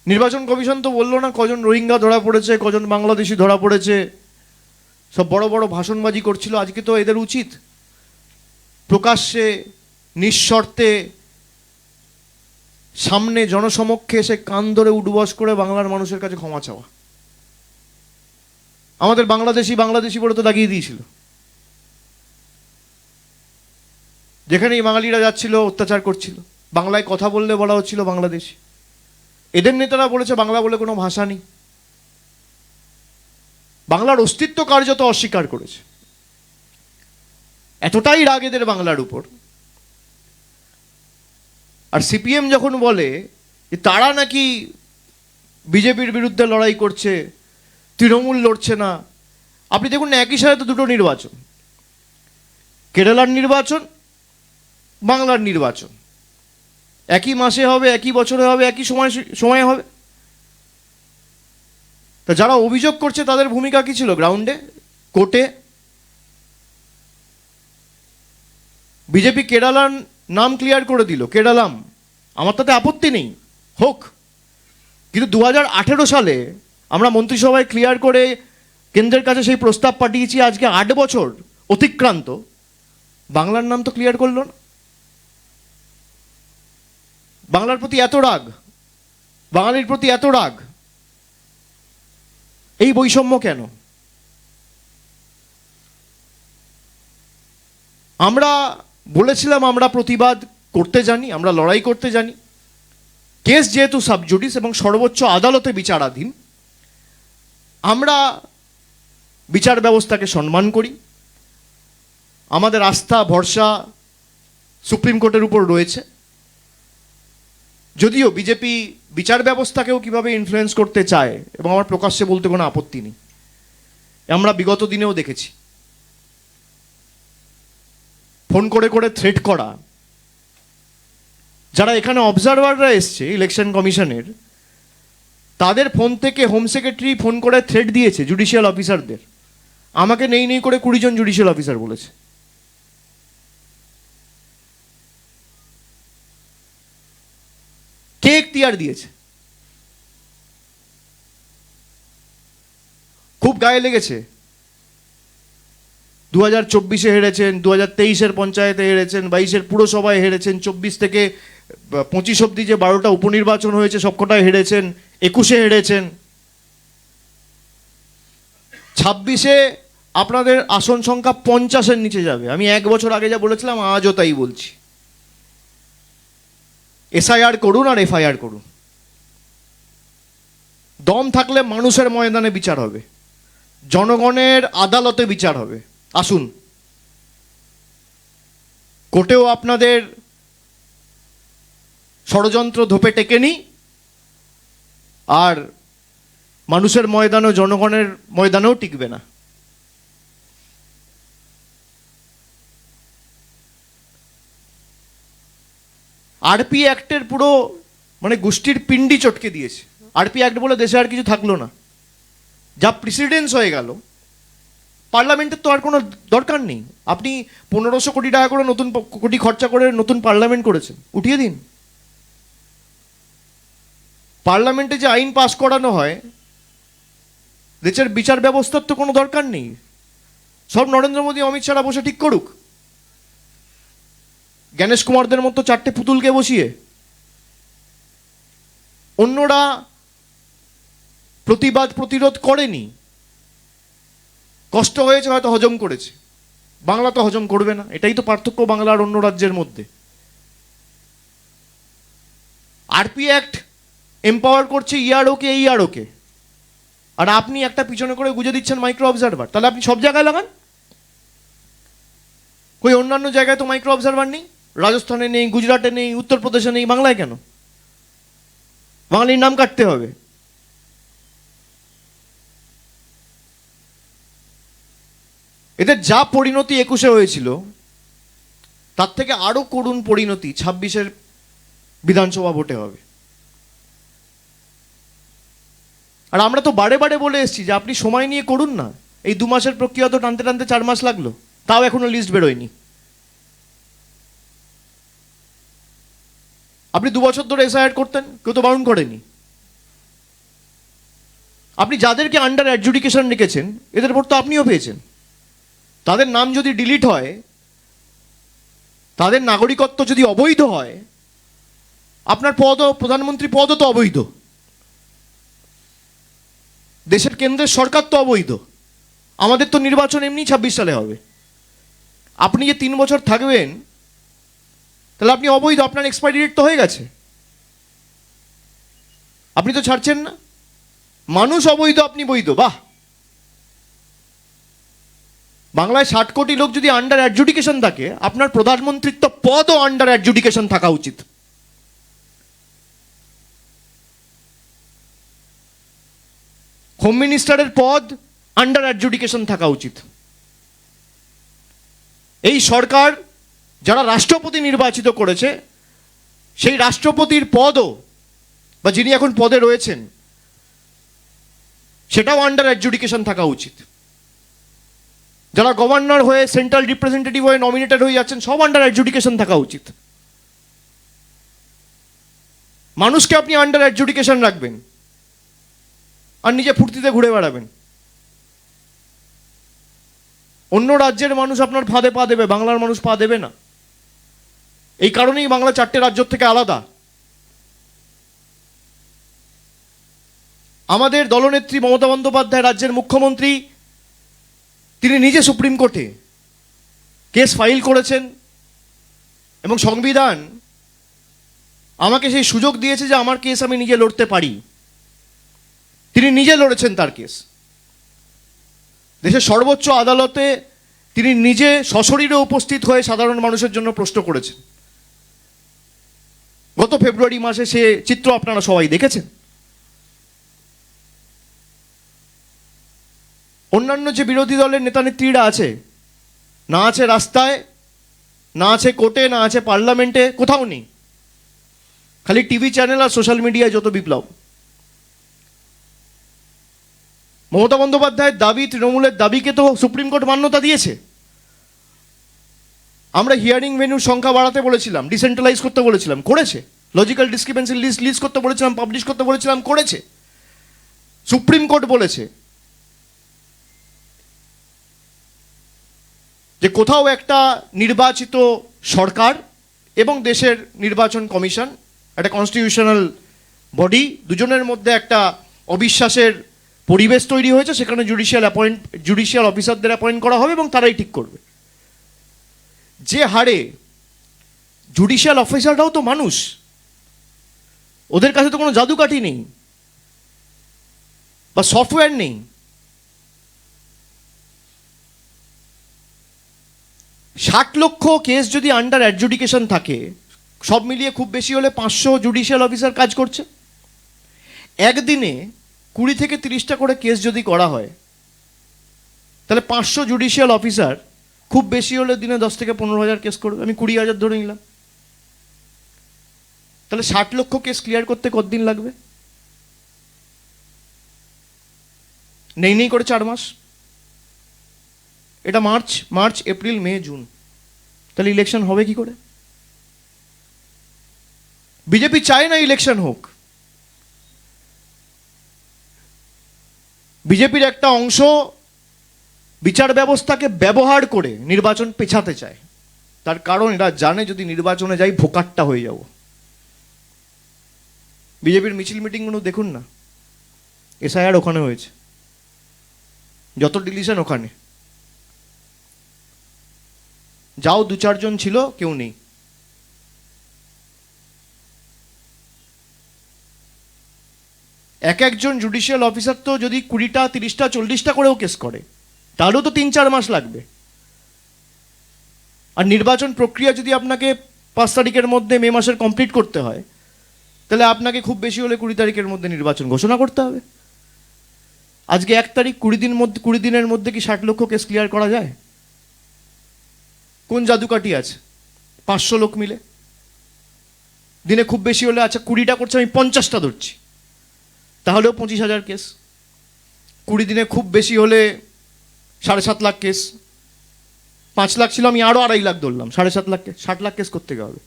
নির্বাচন কমিশন তো বললো না কজন রোহিঙ্গা ধরা পড়েছে, কজন বাংলাদেশি ধরা পড়েছে, সব বড় বড় ভাষণবাজি করছিল। আজকে তো এদের উচিত প্রকাশ্যে নিঃশর্তে সামনে জনসমক্ষে এসে কান ধরে উঠবস করে বাংলার মানুষের কাছে ক্ষমা চাওয়া। আমাদের বাংলাদেশি বাংলাদেশি বলে তো দাগিয়ে দিয়েছিল। যেখানেই বাঙালিরা যাচ্ছিল অত্যাচার করছিল, বাংলায় কথা বললে বলা হচ্ছিল বাংলাদেশি। এদের নেতারা বলেছে বাংলা বলে কোনো ভাষা নেই, বাংলার অস্তিত্ব কার্যত অস্বীকার করেছে। এতটাই রাগ এদের বাংলার উপর। আর সিপিএম যখন বলে যে তারা নাকি বিজেপির বিরুদ্ধে লড়াই করছে, তৃণমূল লড়ছে না, আপনি দেখুন না একই সাথে তো দুটো নির্বাচন, কেরালার নির্বাচন, বাংলার নির্বাচন একই মাসে হবে, একই বছরে হবে, একই সময়ে হবে। তা যারা অভিযোগ করছে তাদের ভূমিকা কি ছিল গ্রাউন্ডে, কোর্টে? বিজেপি কেরালার নাম ক্লিয়ার করে দিল, কেরালাম, আমার তাতে আপত্তি নেই, হোক। কিন্তু 2018 সালে আমরা মন্ত্রিসভায় ক্লিয়ার করে কেন্দ্রের কাছে সেই প্রস্তাব পাঠিয়েছি, আজকে 8 বছর অতিক্রান্ত, বাংলার নাম তো ক্লিয়ার করলো না। বাংলার প্রতি এত রাগ, বাঙালির প্রতি এত রাগ, এই বৈষম্য কেন? আমরা বলেছিলাম আমরা প্রতিবাদ করতে জানি, আমরা লড়াই করতে জানি। কেস যেহেতু সাবজুডিস এবং সর্বোচ্চ আদালতে বিচারাধীন, আমরা বিচার ব্যবস্থাকে সম্মান করি। আমাদের আস্থা ভরসা সুপ্রিম কোর্টের উপর রয়েছে। যদিও বিজেপি বিচার ব্যবস্থাকেও কিভাবে ইনফ্লুয়েন্স করতে চায়, এবং আমার প্রকাশ্যে বলতে কোনো আপত্তি নেই, আমরা বিগত দিনেও দেখেছি। ফোন করে করে থ্রেট করা, যারা এখানে অবজারভাররা এসছে ইলেকশন কমিশনের, তাদের ফোন থেকে হোম সেক্রেটারি ফোন করে থ্রেট দিয়েছে জুডিশিয়াল অফিসারদের। আমাকে নেই নেই করে 20 জন জুডিশিয়াল অফিসার বলেছে। কে এখতিয়ার দিয়েছে? খুব গায়ে লেগেছে। 2024-এ হেরেছেন, 2023-এর পঞ্চায়েতে হেরেছেন, 22-এর পুরসভায় হেরেছেন, 24 থেকে 25 অব্দি যে 12টা উপনির্বাচন হয়েছে সবকটায় হেরেছেন, 21-এ হেরেছেন। 26-এ আপনাদের আসন সংখ্যা 50-এর নিচে যাবে। আমি 1 বছর আগে যা বলেছিলাম আজও তাই বলছি। এসআইআর করুন আর এফআইআর করুন। দম থাকলে মানুষের ময়দানে বিচার হবে, জনগণের আদালতে বিচার হবে। আসুন, কোর্টেও আপনাদের ষড়যন্ত্র ধোপে টেকেনি, আর মানুষের ময়দানেও জনগণের ময়দানেও টিকবে না। আরপি অ্যাক্টের পুরো মানে গোষ্ঠীর পিণ্ডি চটকে দিয়েছে। আরপি অ্যাক্ট বলে দেশে আর কিছু থাকলো না, যা প্রেসিডেন্স হয়ে গেল। পার্লামেন্টের তো আর কোনো দরকার নেই। আপনি 1500 কোটি টাকা করে নতুন কোটি খরচা করে নতুন পার্লামেন্ট করেছেন, উঠিয়ে দিন। পার্লামেন্টে যে আইন পাস করানো হয়, দেশের বিচার ব্যবস্থার তো কোনো দরকার নেই। সব নরেন্দ্র মোদী অমিত শাহরা বসে ঠিক করুক, জ্ঞানেশ কুমারদের মতো 4টে পুতুলকে বসিয়ে। অন্যরা প্রতিবাদ প্রতিরোধ করেনি, কষ্ট হয়েছে, হয়তো হজম করেছে। বাংলা তো হজম করবে না, এটাই তো পার্থক্য বাংলা আর অন্য রাজ্যের মধ্যে। আরপি অ্যাক্ট এম্পাওয়ার করছে ইআরওকে, এইআরওকে, আর আপনি একটা পিছনে করে গুজে দিচ্ছেন মাইক্রো অবজারভার। তাহলে আপনি সব জায়গায় লাগান। কই অন্যান্য জায়গায় তো মাইক্রো অবজারভার নেই, রাজস্থানে নেই, গুজরাটে নেই, উত্তরপ্রদেশে নেই, বাংলায় কেন? বাঙালির নাম কাটতে হবে। এদের যা পরিণতি 21-এ হয়েছিল, তার থেকে আরো করুণ পরিণতি 26-এর বিধানসভা ভোটে হবে। আর আমরা তো বারে বারে বলে এসেছি যে আপনি সময় নিয়ে করুন না। এই 2 মাসের প্রক্রিয়া তো টানতে টানতে 4 মাস লাগলো, তাও এখনো লিস্ট বেরোয়নি। আপনি 2 বছর ধরে এসআইআর করতেন, কেউ তো বারণ করেনি। আপনি যাদেরকে আন্ডার অ্যাডজুডিকেশন রেখেছেন, এদের ভোট তো আপনিও পেয়েছেন। তাদের নাম যদি ডিলিট হয়, তাদের নাগরিকত্ব যদি অবৈধ হয়, আপনার প্রধানমন্ত্রী পদও তো অবৈধ, দেশের কেন্দ্রের সরকার তো অবৈধ। আমাদের তো নির্বাচন এমনি 26 সালে হবে। আপনি যে 3 বছর থাকবেন, তাহলে আপনি অবৈধ, আপনার এক্সপায়ারি ডেট তো হয়ে গেছে, আপনি তো ছাড়ছেন না। মানুষ অবৈধ, আপনি বৈধ, বাহ। বাংলায় 60 কোটি লোক যদি আন্ডার অ্যাডজুডিকেশন থাকে, আপনার প্রধানমন্ত্রিত্ব পদও আন্ডার অ্যাডজুডিকেশন থাকা উচিত। হোম মিনিস্টারের পদ আন্ডার অ্যাডজুডিকেশন থাকা উচিত। এই সরকার যারা রাষ্ট্রপতি নির্বাচিত করেছে, সেই রাষ্ট্রপতির পদও, বা যিনি এখন পদে রয়েছেন, সেটাও আন্ডার অ্যাডজুডিকেশন থাকা উচিত। যারা গভর্নর হয়ে, সেন্ট্রাল রিপ্রেজেন্টেটিভ হয়ে নমিনেটেড হয়ে যাচ্ছেন, সব আন্ডার অ্যাডজুডিকেশন থাকা উচিত। মানুষকে আপনি আন্ডার অ্যাডজুডিকেশন রাখবেন আর নিজে ফুর্তিতে ঘুরে বেড়াবেন। অন্য রাজ্যের মানুষ আপনার ফাঁদে পা দেবে, বাংলার মানুষ পা দেবে না। এই কারণেই বাংলা 4টে রাজ্য থেকে আলাদা। আমাদের দলনেত্রী মমতা বন্দ্যোপাধ্যায়, রাজ্যের মুখ্যমন্ত্রী, তিনি নিজে সুপ্রিম কোর্টে কেস ফাইল করেছেন, এবং সংবিধান আমাকে সেই সুযোগ দিয়েছে যে আমার কেস আমি নিজে লড়তে পারি। তিনি নিজে লড়েছেন তার কেস। দেশের সর্বোচ্চ আদালতে তিনি নিজে সশরীরে উপস্থিত হয়ে সাধারণ মানুষের জন্য প্রশ্ন করেছেন। গত ফেব্রুয়ারি মাসে সে চিত্র আপনারা সবাই দেখেছেন। অন্যান্য যে বিরোধী দলের নেতা নেত্রীরা আছে, না আছে রাস্তায়, না আছে কোর্টে, না আছে পার্লামেন্টে, কোথাও নেই। খালি টিভি চ্যানেল আর সোশ্যাল মিডিয়ায় যত বিপ্লব। মমতা বন্দ্যোপাধ্যায়ের দাবি, তৃণমূলের দাবিকে তো সুপ্রিম কোর্ট মান্যতা দিয়েছে। আমরা হিয়ারিং ভেন্যুর সংখ্যা বাড়াতে বলেছিলাম, ডিসেন্ট্রালাইজ করতে বলেছিলাম, করেছে। লজিক্যাল ডিসক্রিপেন্সি লিস্ট করতে বলেছিলাম, পাবলিশ করতে বলেছিলাম, করেছে। সুপ্রিম কোর্ট বলেছে যে কোথাও একটা নির্বাচিত সরকার এবং দেশের নির্বাচন কমিশন, একটা কনস্টিটিউশনাল বডি, দুজনের মধ্যে একটা অবিশ্বাসের পরিবেশ তৈরি হয়েছে, সেখানে জুডিশিয়াল অফিসারদের অ্যাপয়েন্ট করা হবে এবং তারাই ঠিক করবে। যে হারে জুডিশিয়াল অফিসাররাও তো মানুষ, ওদের কাছে তো কোনো জাদুকাঠি নেই বা সফটওয়্যার নেই। ষাট লক্ষ কেস যদি আন্ডার অ্যাডজুডিকেশন থাকে, সব মিলিয়ে খুব বেশি হলে 500 জুডিশিয়াল অফিসার কাজ করছে। একদিনে 20 থেকে 30টা করে কেস যদি করা হয়, তাহলে 500 জুডিশিয়াল অফিসার খুব বেশি হলে দিনে 10 থেকে 15,000 কেস করবে। আমি 20,000 ধরে নিলাম। তাহলে 60 লক্ষ কেস ক্লিয়ার করতে কতদিন লাগবে? নেই করে 4 মাস। এটা মার্চ, এপ্রিল, মে, জুন। তাহলে ইলেকশন হবে কি করে? বিজেপি চায় না ইলেকশন হোক। বিজেপির একটা অংশ বিচার ব্যবস্থাকে ব্যবহার করে নির্বাচন পেছাতে চায়। তার কারণ এরা জানে যদি নির্বাচনে যাই ভোকাট্টা হয়ে যাব। বিজেপির মিছিল মিটিংগুলো দেখুন না, এসআইআর ওখানে হয়েছে, যত ডিলিশন ওখানে, যাও 2-4 জন ছিল, কেউ নেই। এক একজন জুডিশিয়াল অফিসার তো যদি 20টা 30টা 40টা করেও কেস করে, তাহলেও তো 3-4 মাস লাগবে। আর নির্বাচন প্রক্রিয়া যদি আপনাকে 5 তারিখের মধ্যে মে মাসের কমপ্লিট করতে হয়, তাহলে আপনাকে খুব বেশি হলে 20 তারিখের মধ্যে নির্বাচন ঘোষণা করতে হবে। আজকে 1 তারিখ, 20 দিনের মধ্যে কি 60 লক্ষ কেস ক্লিয়ার করা যায়? কোন জাদুকাঠি আছে? 500 লোক মিলে দিনে খুব বেশি হলে, আচ্ছা 20টা করছে, আমি 50টা ধরছি, তাহলেও 25,000 কেস। 20 দিনে খুব বেশি হলে 7.5 লাখ কেস, 5 লাখ ছিল, আমি আরও 2.5 লাখ ধরলাম, 7.5 লাখ কেস, 60 লাখ কেস করতে হবে।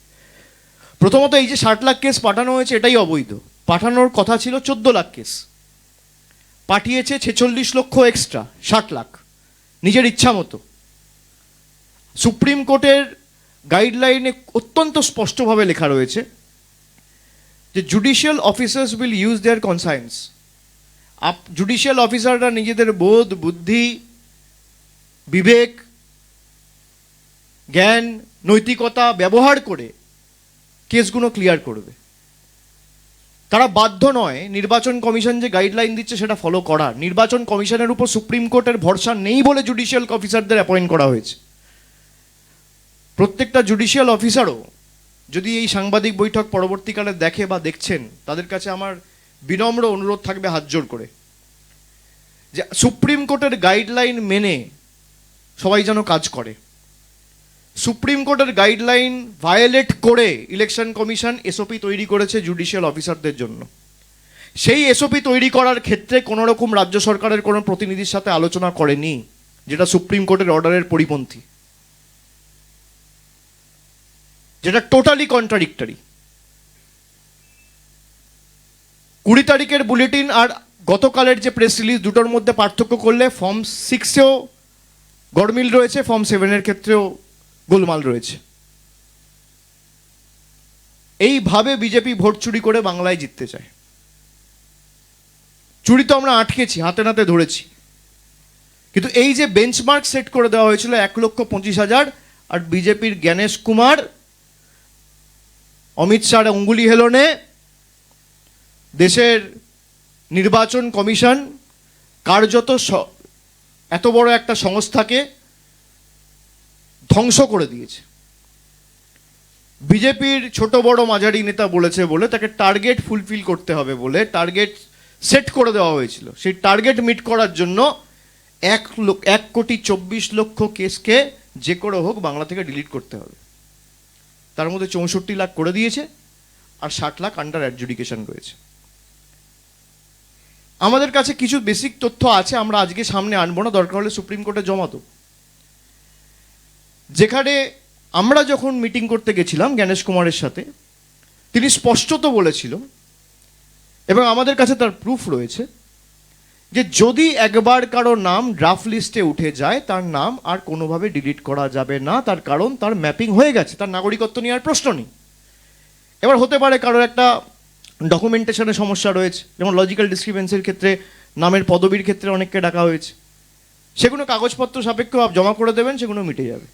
প্রথমত এই যে 60 লাখ কেস পাঠানো হয়েছে এটাই অবৈধ। পাঠানোর কথা ছিল 14 লাখ কেস, পাঠিয়েছে 46 লক্ষ এক্সট্রা, 60 লাখ নিজের ইচ্ছা মতো। সুপ্রিম কোর্টের গাইডলাইনে অত্যন্ত স্পষ্টভাবে লেখা রয়েছে যে judicial officers will use their conscience. Judicial অফিসাররা নিজেদের বোধ, বুদ্ধি, বিবেক, জ্ঞান, নৈতিকতা ব্যবহার করে কেসগুলো ক্লিয়ার করবে। তারা বাধ্য নয় নির্বাচন কমিশন যে গাইডলাইন দিচ্ছে সেটা ফলো করার। নির্বাচন কমিশনের উপর সুপ্রিম কোর্টের ভরসা নেই বলে জুডিশিয়াল অফিসারদের অ্যাপয়েন্ট করা হয়েছে। প্রত্যেকটা জুডিশিয়াল অফিসারও যদি এই সাংবাদিক বৈঠক পরবর্তীকালে দেখে বা দেখছেন, তাদের কাছে আমার বিনম্র অনুরোধ থাকবে হাত জোড় করে, যে সুপ্রিম কোর্টের গাইডলাইন মেনে সবাই যেন কাজ করে। সুপ্রিম কোর্টের গাইডলাইন ভায়োলেট করে ইলেকশন কমিশন এসওপি তৈরি করেছে জুডিশিয়াল অফিসারদের জন্য। সেই এসওপি তৈরি করার ক্ষেত্রে কোনো রকম রাজ্য সরকারের কোনো প্রতিনিধির সাথে আলোচনা করেনি, যেটা সুপ্রিম কোর্টের অর্ডারের পরিপন্থী, যেটা টোটালি কন্ট্রাডিক্টরি। 20 তারিখের বুলেটিন আর গতকালের যে প্রেস রিলিজ, দুটোর মধ্যে পার্থক্য করলে ফর্ম 6-এও গড়মিল রয়েছে, ফর্ম 7-এর ক্ষেত্রেও গোলমাল রয়েছে। এইভাবে বিজেপি ভোট চুরি করে বাংলায় জিততে চায়। চুরি তো আমরা আটকেছি, হাতে নাতে ধরেছি, কিন্তু এই যে বেঞ্চমার্ক সেট করে দেওয়া হয়েছিল 1,25,000, আর বিজেপির জ্ঞানেশ কুমার, অমিত শাহর অঙ্গুলি হেলনে দেশের নির্বাচন কমিশন কার্যত এত বড় একটা সংস্থাকে ধ্বংস করে দিয়েছে। বিজেপির ছোট বড় মাঝারি নেতা বলেছে বলে তাকে টার্গেট ফুলফিল করতে হবে বলে টার্গেট সেট করে দেওয়া হয়েছিল। সেই টার্গেট মিট করার জন্য 1,24,00,000 কেসকে যে করে হোক বাংলা থেকে ডিলিট করতে হবে। তার মধ্যে 64 লাখ করে দিয়েছে, আর 60 লাখ আন্ডার অ্যাডজুডিকেশন রয়েছে। আমাদের কাছে কিছু বেসিক তথ্য আছে, আমরা আজকে সামনে আনবো না, দরকার হলে সুপ্রিম কোর্টে জমা দেব। যেখানে আমরা যখন মিটিং করতে গেছিলাম জ্ঞানেশ কুমারের সাথে, তিনি স্পষ্টত বলেছিল, এবং আমাদের কাছে তার প্রুফ রয়েছে, যে যদি একবার কারো নাম ড্রাফট লিস্টে উঠে যায় তার নাম আর কোনোভাবে ডিলিট করা যাবে না, তার কারণ তার ম্যাপিং হয়ে গেছে, তার নাগরিকত্ব নেওয়ার প্রশ্ন নেই। এবার হতে পারে কারোর একটা ডকুমেন্টেশনের সমস্যা রয়েছে, যেমন লজিক্যাল ডিসক্রিপেন্সির ক্ষেত্রে নামের পদবীর ক্ষেত্রে অনেককে ডাকা হয়েছে, সেগুলো কাগজপত্র সাপেক্ষ জমা করে দেবেন, সেগুলো মিটে যাবে।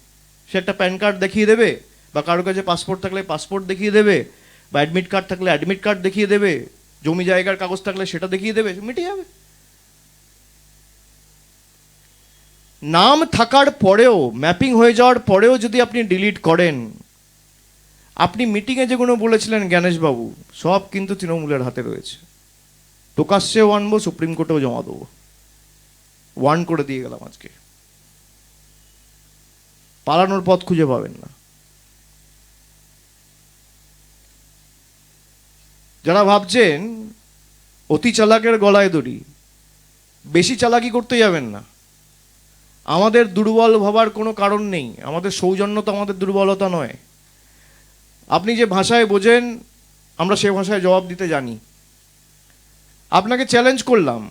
সে একটা প্যান কার্ড দেখিয়ে দেবে, বা কারোর কাছে পাসপোর্ট থাকলে পাসপোর্ট দেখিয়ে দেবে, বা অ্যাডমিট কার্ড থাকলে অ্যাডমিট কার্ড দেখিয়ে দেবে, জমি জায়গার কাগজ থাকলে সেটা দেখিয়ে দেবে, মিটে যাবে। নাম থাকার পরেও, ম্যাপিং হয়ে যাওয়ার পরেও যদি আপনি ডিলিট করেন, আপনি মিটিংয়ে যেগুলো বলেছিলেন জ্ঞানেশবাবু, সব কিন্তু তৃণমূলের হাতে রয়েছে। প্রকাশ্যেও আনবো, সুপ্রিম কোর্টেও জমা দেবো, ওয়ার্ন করে দিয়ে গেলাম আজকে। পালানোর পথ খুঁজে পাবেন না। যারা ভাবছেন অতি চালাকের গলায় দড়ি, বেশি চালাকি করতে যাবেন না। আমাদের দুর্বল ভাবার কোনো কারণ নেই, আমাদের সৌজন্য তো আমাদের দুর্বলতা নয়। আপনি যে ভাষায় বোঝেন আমরা সে ভাষায় জবাব দিতে জানি। আপনাকে চ্যালেঞ্জ করলাম,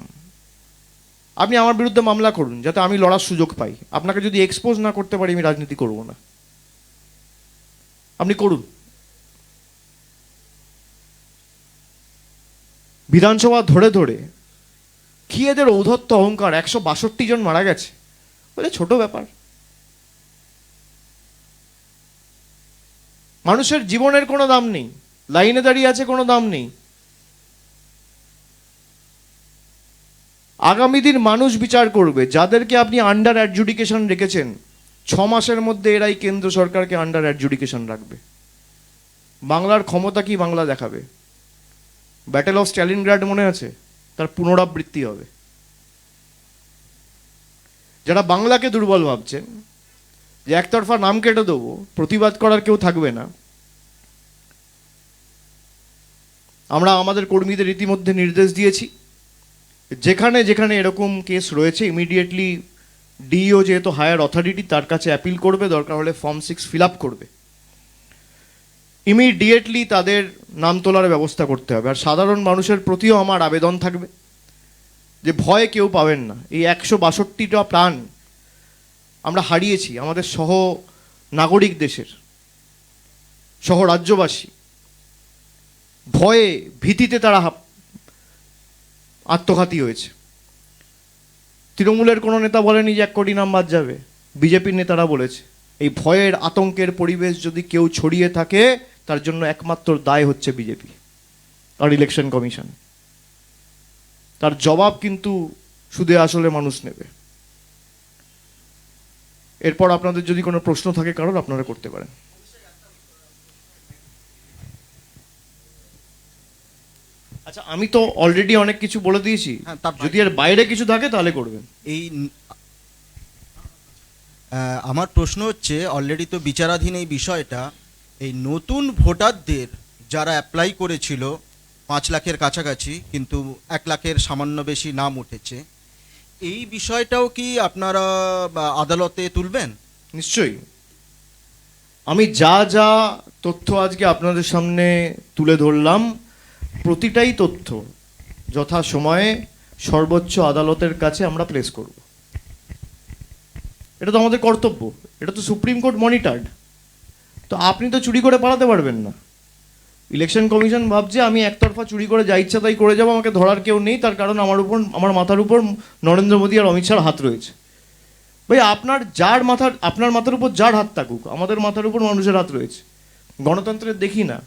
আপনি আমার বিরুদ্ধে মামলা করুন যাতে আমি লড়ার সুযোগ পাই। আপনাকে যদি এক্সপোজ না করতে পারি আমি রাজনীতি করব না, আপনি করুন। বিধানসভা ধরে ধরে কি এদের ঔদ্ধত্য অহংকার, 162 জন মারা গেছে বলে ছোট ব্যাপার। মানুষের জীবনের কোনো দাম নেই, লাইনে দাঁড়িয়ে আছে কোনো দাম নেই। আগামী দিন মানুষ বিচার করবে। যাদেরকে আপনি আন্ডার অ্যাডজুডিকেশন রেখেছেন, 6 মাসের মধ্যে এরাই কেন্দ্র সরকারকে আন্ডার অ্যাডজুডিকেশন রাখবে। বাংলার ক্ষমতা কি বাংলা দেখাবে। ব্যাটেল অফ স্ট্যালিনগ্রাড মনে আছে? তার পুনরাবৃত্তি হবে। যারা বাংলাকে দুর্বল ভাবছেন, যে একতরফা নাম কেটে দেবো, প্রতিবাদ করার কেউ থাকবে না, আমরা আমাদের কর্মীদের ইতিমধ্যে নির্দেশ দিয়েছি, যেখানে যেখানে এরকম কেস রয়েছে ইমিডিয়েটলি ডিইও যেহেতু হায়ার অথরিটি, তার কাছে অ্যাপিল করবে, দরকার হলে ফর্ম 6 ফিল আপ করবে। ইমিডিয়েটলি তাদের নাম তোলার ব্যবস্থা করতে হবে। আর সাধারণ মানুষের প্রতিও আমার আবেদন থাকবে যে ভয় কেউ পাবেন না। এই 162টা প্রাণ আমরা হারিয়েছি, আমাদের সহ নাগরিক দেশের, সহ রাজ্যবাসী ভয়ে ভীতিতে তারা আত্মঘাতী হয়েছে। তৃণমূলের কোনো নেতা বলেনি যে 1 কোটি নাম বাদ যাবে, বিজেপির নেতারা বলেছে। এই ভয়ের আতঙ্কের পরিবেশ যদি কেউ ছড়িয়ে থাকে, তার জন্য একমাত্র দায় হচ্ছে বিজেপি আর ইলেকশন কমিশন। তার জবাব কিন্তু সুদে আসলে মানুষ নেবে। এরপর আপনাদের যদি কোনো প্রশ্ন থাকে কারণ, আপনারা করতে পারেন। আচ্ছা, আমি তো অলরেডি অনেক কিছু বলে দিয়েছি, হ্যাঁ, তার যদি এর বাইরে কিছু থাকে তাহলে করবেন। এই আমার প্রশ্ন হচ্ছে, অলরেডি তো বিচারাধীন এই বিষয়টা, এই নতুন ভোটারদের যারা অ্যাপ্লাই করেছিল 5 লাখের কাছাকাছি, কিন্তু 1 লাখের সামান্য বেশি নাম উঠেছে, এই বিষয়টাও কি আপনারা আদালতে তুলবেন? নিশ্চয়ই। আমি যা যা তথ্য আজকে আপনাদের সামনে তুলে ধরলাম, প্রতিটাই তথ্য যথা সময়ে সর্বোচ্চ আদালতের কাছে আমরা প্লেস করব। এটা তো আমাদের কর্তব্য, এটা তো সুপ্রিম কোর্ট মনিটরড। তো আপনি তো চুরি করে পালাতে পারবেন না। ইলেকশন কমিশন ভাবছে আমি একতরফা চুরি করে যা ইচ্ছা তাই করে যাবো, আমাকে ধরার কেউ নেই, তার কারণ আমার মাথার উপর নরেন্দ্র মোদী আর অমিত শাহর হাত রয়েছে। ভাই, আপনার মাথার উপর যার হাত থাকুক, আমাদের মাথার উপর মানুষের হাত রয়েছে। গণতন্ত্রের দেখি না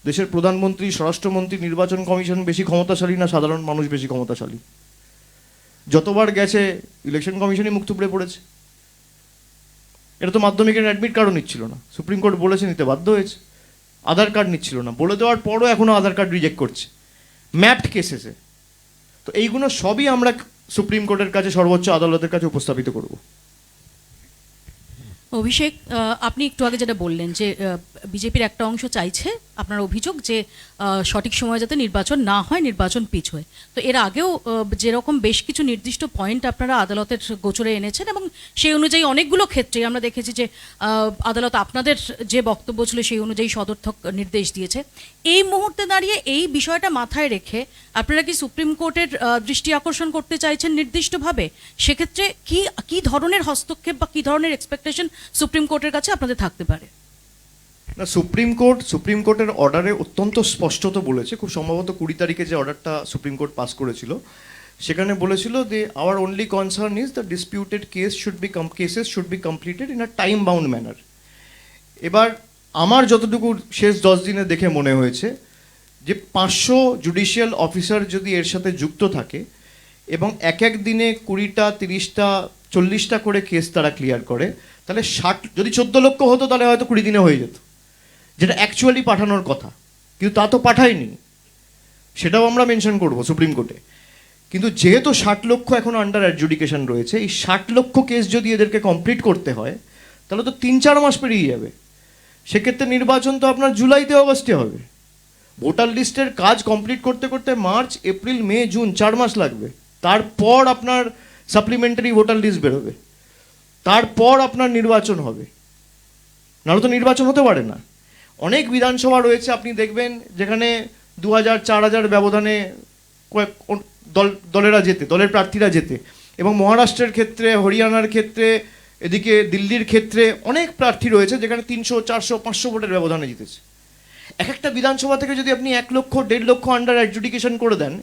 দেশের প্রধানমন্ত্রী, স্বরাষ্ট্রমন্ত্রী, নির্বাচন কমিশন বেশি ক্ষমতাশালী না সাধারণ মানুষ বেশি ক্ষমতাশালী? যতবার গেছে ইলেকশন কমিশনই মুখ থুবড়ে পড়েছে। এটা তো মাধ্যমিকের অ্যাডমিট কার্ডও নিচ্ছিল না, সুপ্রিম কোর্ট বলেছে নিতে বাধ্য হয়েছে। আধার কার্ড নিচ্ছিল না, বলে দেওয়ার পরও এখনো আধার কার্ড রিজেক্ট করছে ম্যাপড কেসেসে। তো এইগুলো সবই আমরা সুপ্রিম কোর্টের কাছে, সর্বোচ্চ আদালতের কাছে উপস্থাপিত করব। অভিষেক, আপনি একটু আগে যেটা বললেন যে বিজেপির একটা অংশ চাইছে, আপনার অভিযোগ যে সঠিক সময়ে যাতে নির্বাচন না হয়, নির্বাচন পিছোয়। তো এর আগেও যেরকম বেশ কিছু নির্দিষ্ট পয়েন্ট আপনারা আদালতের গোচরে এনেছেন, এবং সেই অনুযায়ী অনেকগুলো ক্ষেত্রে আমরা দেখেছি যে আদালত আপনাদের যে বক্তব্য ছিল সেই অনুযায়ী সদর্থক নির্দেশ দিয়েছে। এই মুহূর্তে দাঁড়িয়ে এই বিষয়টা মাথায় রেখে আপনারা কি সুপ্রিম কোর্টের দৃষ্টি আকর্ষণ করতে চাইছেন নির্দিষ্টভাবে? সেক্ষেত্রে কি ধরনের হস্তক্ষেপ বা কি ধরনের এক্সপেকটেশন সুপ্রিম কোর্টের কাছে আপনাদের থাকতে পারে? না, সুপ্রিম কোর্টের অর্ডারে অত্যন্ত স্পষ্টত বলেছে, খুব সম্ভবত 20 তারিখে যে অর্ডারটা সুপ্রিম কোর্ট পাস করেছিল, সেখানে বলেছিল যে our only concern is the disputed cases should be completed in a time bound manner. এবার আমার যতটুকু শেষ 10 দিনে দেখে মনে হয়েছে যে 500 জুডিশিয়াল অফিসার যদি এর সাথে যুক্ত থাকে এবং এক দিনে 20টা, 30টা, 40টা করে কেস তারা ক্লিয়ার করে, তাহলে 60, যদি 14 লক্ষ হতো তাহলে হয়তো 20 দিনে হয়ে যেত, যেটা অ্যাকচুয়ালি পাঠানোর কথা, কিন্তু তা তো পাঠায়নি। সেটাও আমরা মেনশন করব সুপ্রিম কোর্টে। কিন্তু যেহেতু 60 লক্ষ এখন আন্ডার অ্যাডজুডিকেশন রয়েছে, এই 60 লক্ষ কেস যদি এদেরকে কমপ্লিট করতে হয় তাহলে তো 3-4 মাস পেরিয়ে যাবে। সেক্ষেত্রে নির্বাচন তো আপনার জুলাইতে, অগস্টে হবে। ভোটার লিস্টের কাজ কমপ্লিট করতে করতে মার্চ, এপ্রিল, মে, জুন 4 মাস লাগবে। তারপর আপনার সাপ্লিমেন্টারি ভোটার লিস্ট বেরোবে, তারপর আপনার নির্বাচন হবে। নাহলে তো নির্বাচন হতে পারে না। অনেক বিধানসভা রয়েছে আপনি দেখবেন যেখানে 2000-4000 ব্যবধানে দলের প্রার্থীরা যেতে, এবং মহারাষ্ট্রের ক্ষেত্রে, হরিয়ানার ক্ষেত্রে, এদিকে দিল্লির ক্ষেত্রে অনেক প্রার্থী রয়েছে যেখানে 300, 400, 500 ভোটের ব্যবধানে জিতেছে। এক একটা বিধানসভা থেকে যদি আপনি 1 লক্ষ 1.5 লক্ষ আন্ডার অ্যাডজুডিকেশন করে দেন,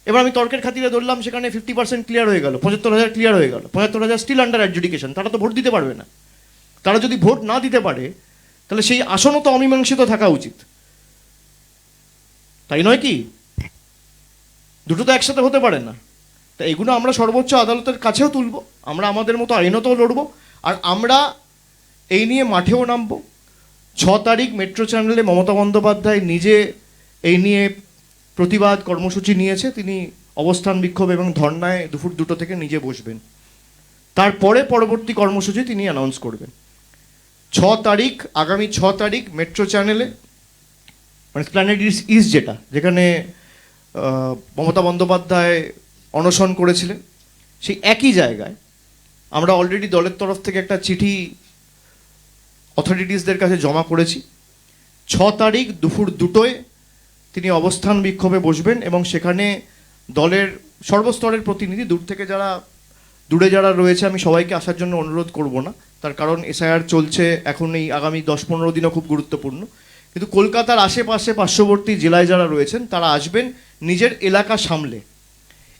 এবার আমি তর্কের খাতিরে ধরলাম সেখানে 50% ক্লিয়ার হয়ে গেল, 75,000 ক্লিয়ার হয়ে গেল, 75,000 স্টিল আন্ডার অ্যাডজুডিকেশন, তারা তো ভোট দিতে পারবে না। তারা যদি ভোট না দিতে পারে তাহলে সেই আসনও তো অমীমাংসিত থাকা উচিত, তাই নয় কি? দুটো তো একসাথে হতে পারে না। তা এগুলো আমরা সর্বোচ্চ আদালতের কাছেও তুলব, আমরা আমাদের মতো আইনতও লড়বো, আর আমরা এই নিয়ে মাঠেও নামবো। 6 তারিখ মেট্রো চ্যানেলে মমতা বন্দ্যোপাধ্যায় নিজে এই নিয়ে প্রতিবাদ কর্মসূচি নিয়েছে, তিনি অবস্থান বিক্ষোভ এবং ধর্নায় দুপুর 2টো থেকে নিজে বসবেন। তারপরে পরবর্তী কর্মসূচি তিনি অ্যানাউন্স করবেন। 6 তারিখ, আগামী 6 তারিখ মেট্রো চ্যানেলে, মানে প্ল্যানেট ইস্ট যেটা, যেখানে মমতা বন্দ্যোপাধ্যায় অনশন করেছিলেন, সেই একই জায়গায় আমরা অলরেডি দলের তরফ থেকে একটা চিঠি অথরিটিসদের কাছে জমা করেছি। 6 তারিখ দুপুর 2টোয় তিনি অবস্থান বিক্ষোভে বসবেন এবং সেখানে দলের সর্বস্তরের প্রতিনিধি, দূরে যারা রয়েছে আমি সবাইকে আসার জন্য অনুরোধ করব না, তার কারণ এসআইআর চলছে এখন, এই আগামী 10-15 দিনও খুব গুরুত্বপূর্ণ। কিন্তু কলকাতার আশেপাশে পার্শ্ববর্তী জেলায় যারা রয়েছেন তারা আসবেন নিজের এলাকা সামলে,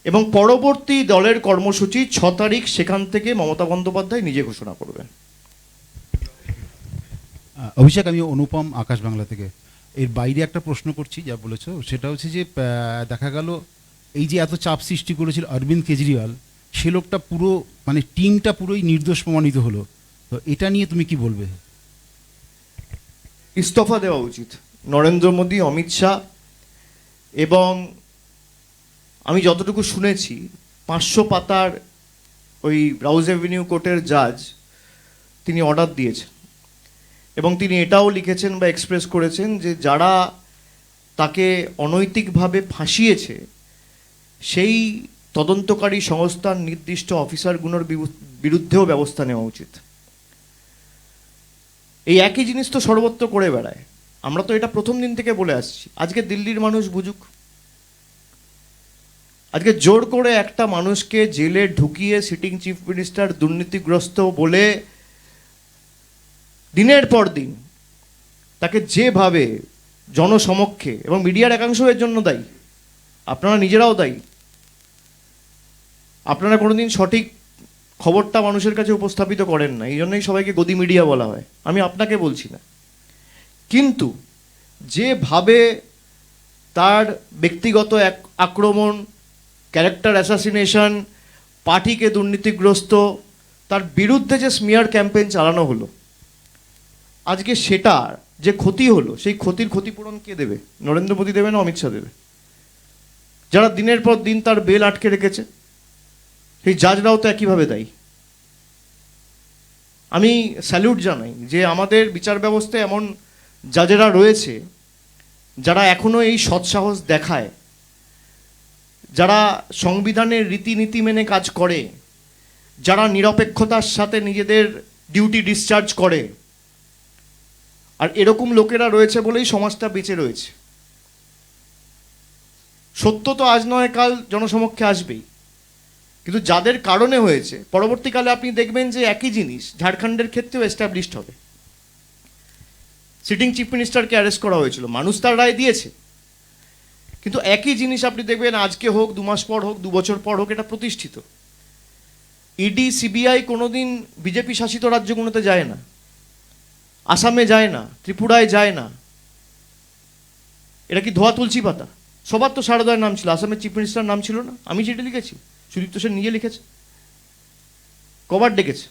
এবং পরবর্তী দলের কর্মসূচি 6 তারিখ সেখান থেকে মমতা বন্দ্যোপাধ্যায় নিজে ঘোষণা করবেন। অভিষেক, আমি অনুপম, আকাশ বাংলা থেকে। এর বাইরে একটা প্রশ্ন করছি, যা বলেছো সেটা হচ্ছে যে দেখা গেল এই যে এত চাপ সৃষ্টি করেছিল অরবিন্দ কেজরিওয়াল, সে লোকটা পুরো মানে টিমটা পুরোই নির্দোষ প্রমাণিত হলো, তো এটা নিয়ে তুমি কি বলবে? ইস্তফা দেওয়া উচিত নরেন্দ্র মোদী, অমিত শাহ, এবং আমি যতটুকু শুনেছি 500 পাতার ওই রাউজ এভিনিউ কোর্টের জাজ তিনি অর্ডার দিয়েছেন, এবং তিনি এটাও লিখেছেন বা এক্সপ্রেস করেছেন যে যারা তাকে অনৈতিকভাবে ফাঁসিয়েছে সেই তদন্তকারী সংস্থার নির্দিষ্ট অফিসারগুলোর বিরুদ্ধেও ব্যবস্থা নেওয়া উচিত। এই একই জিনিস তো সর্বত্র করে বেড়ায়, আমরা তো এটা প্রথম দিন থেকে বলে আসছি। আজকে দিল্লির মানুষ বুঝুক, আজকে জোর করে একটা মানুষকে জেলে ঢুকিয়ে সিটিং চিফ মিনিস্টার দুর্নীতিগ্রস্ত বলে দিনের পর দিন তাকে যেভাবে জনসমক্ষে, এবং মিডিয়ার একাংশ এর জন্য দায়ী, আপনারা নিজেরাও দায়ী, আপনারা কোনোদিন সঠিক খবরটা মানুষের কাছে উপস্থাপিত করেন না, এই জন্যই সবাইকে গদি মিডিয়া বলা হয়। আমি আপনাকে বলছি না, কিন্তু যেভাবে তার ব্যক্তিগত আক্রমণ, ক্যারেক্টার অ্যাসাসিনেশন, পার্টিকে দুর্নীতিগ্রস্ত, তার বিরুদ্ধে যে স্মিয়ার ক্যাম্পেইন চালানো হলো, আজকে সেটার যে ক্ষতি হলো সেই ক্ষতির ক্ষতিপূরণ কে দেবে? নরেন্দ্র মোদী দেবে না অমিত শাহ দেবে? যারা দিনের পর দিন তার বেল আটকে রেখেছে সেই জাজরাও তো একইভাবে দায়ী। আমি স্যালুট জানাই যে আমাদের বিচার ব্যবস্থায় এমন জাজেরা রয়েছে যারা এখনো এই সৎসাহস দেখায়, যারা সংবিধানের রীতিনীতি মেনে কাজ করে, যারা নিরপেক্ষতার সাথে নিজেদের ডিউটি ডিসচার্জ করে। আর এরকম লোকেরা রয়েছে বলেই সমাজটা বেঁচে রয়েছে। সত্য তো আজ নয় কাল জনসমক্ষে আসবেই, কিন্তু যাদের কারণে হয়েছে পরবর্তীকালে আপনি দেখবেন যে একই জিনিস ঝাড়খণ্ডের ক্ষেত্রেও এস্টাবলিশড হবে। সিটিং চিফ মিনিস্টারকে অ্যারেস্ট করা হয়েছিল, মানুষ তার রায় দিয়েছে, কিন্তু একই জিনিস আপনি দেখবেন আজকে হোক, 2 মাস পর হোক, 2 বছর পর হোক, এটা প্রতিষ্ঠিত। ইডি সিবিআই কোনোদিন বিজেপি শাসিত রাজ্যগুলোতে যায় না, আসামে যায় না, ত্রিপুরায় যায় না। এটা কি ধোয়া তুলসী পাতা? সবার তো সারদার নাম ছিল, আসামের চিফ মিনিস্টার নাম ছিল না? আমি যেটা লিখেছি, সুদীপ্ত সেন নিজে লিখেছে, কবার ডেকেছে।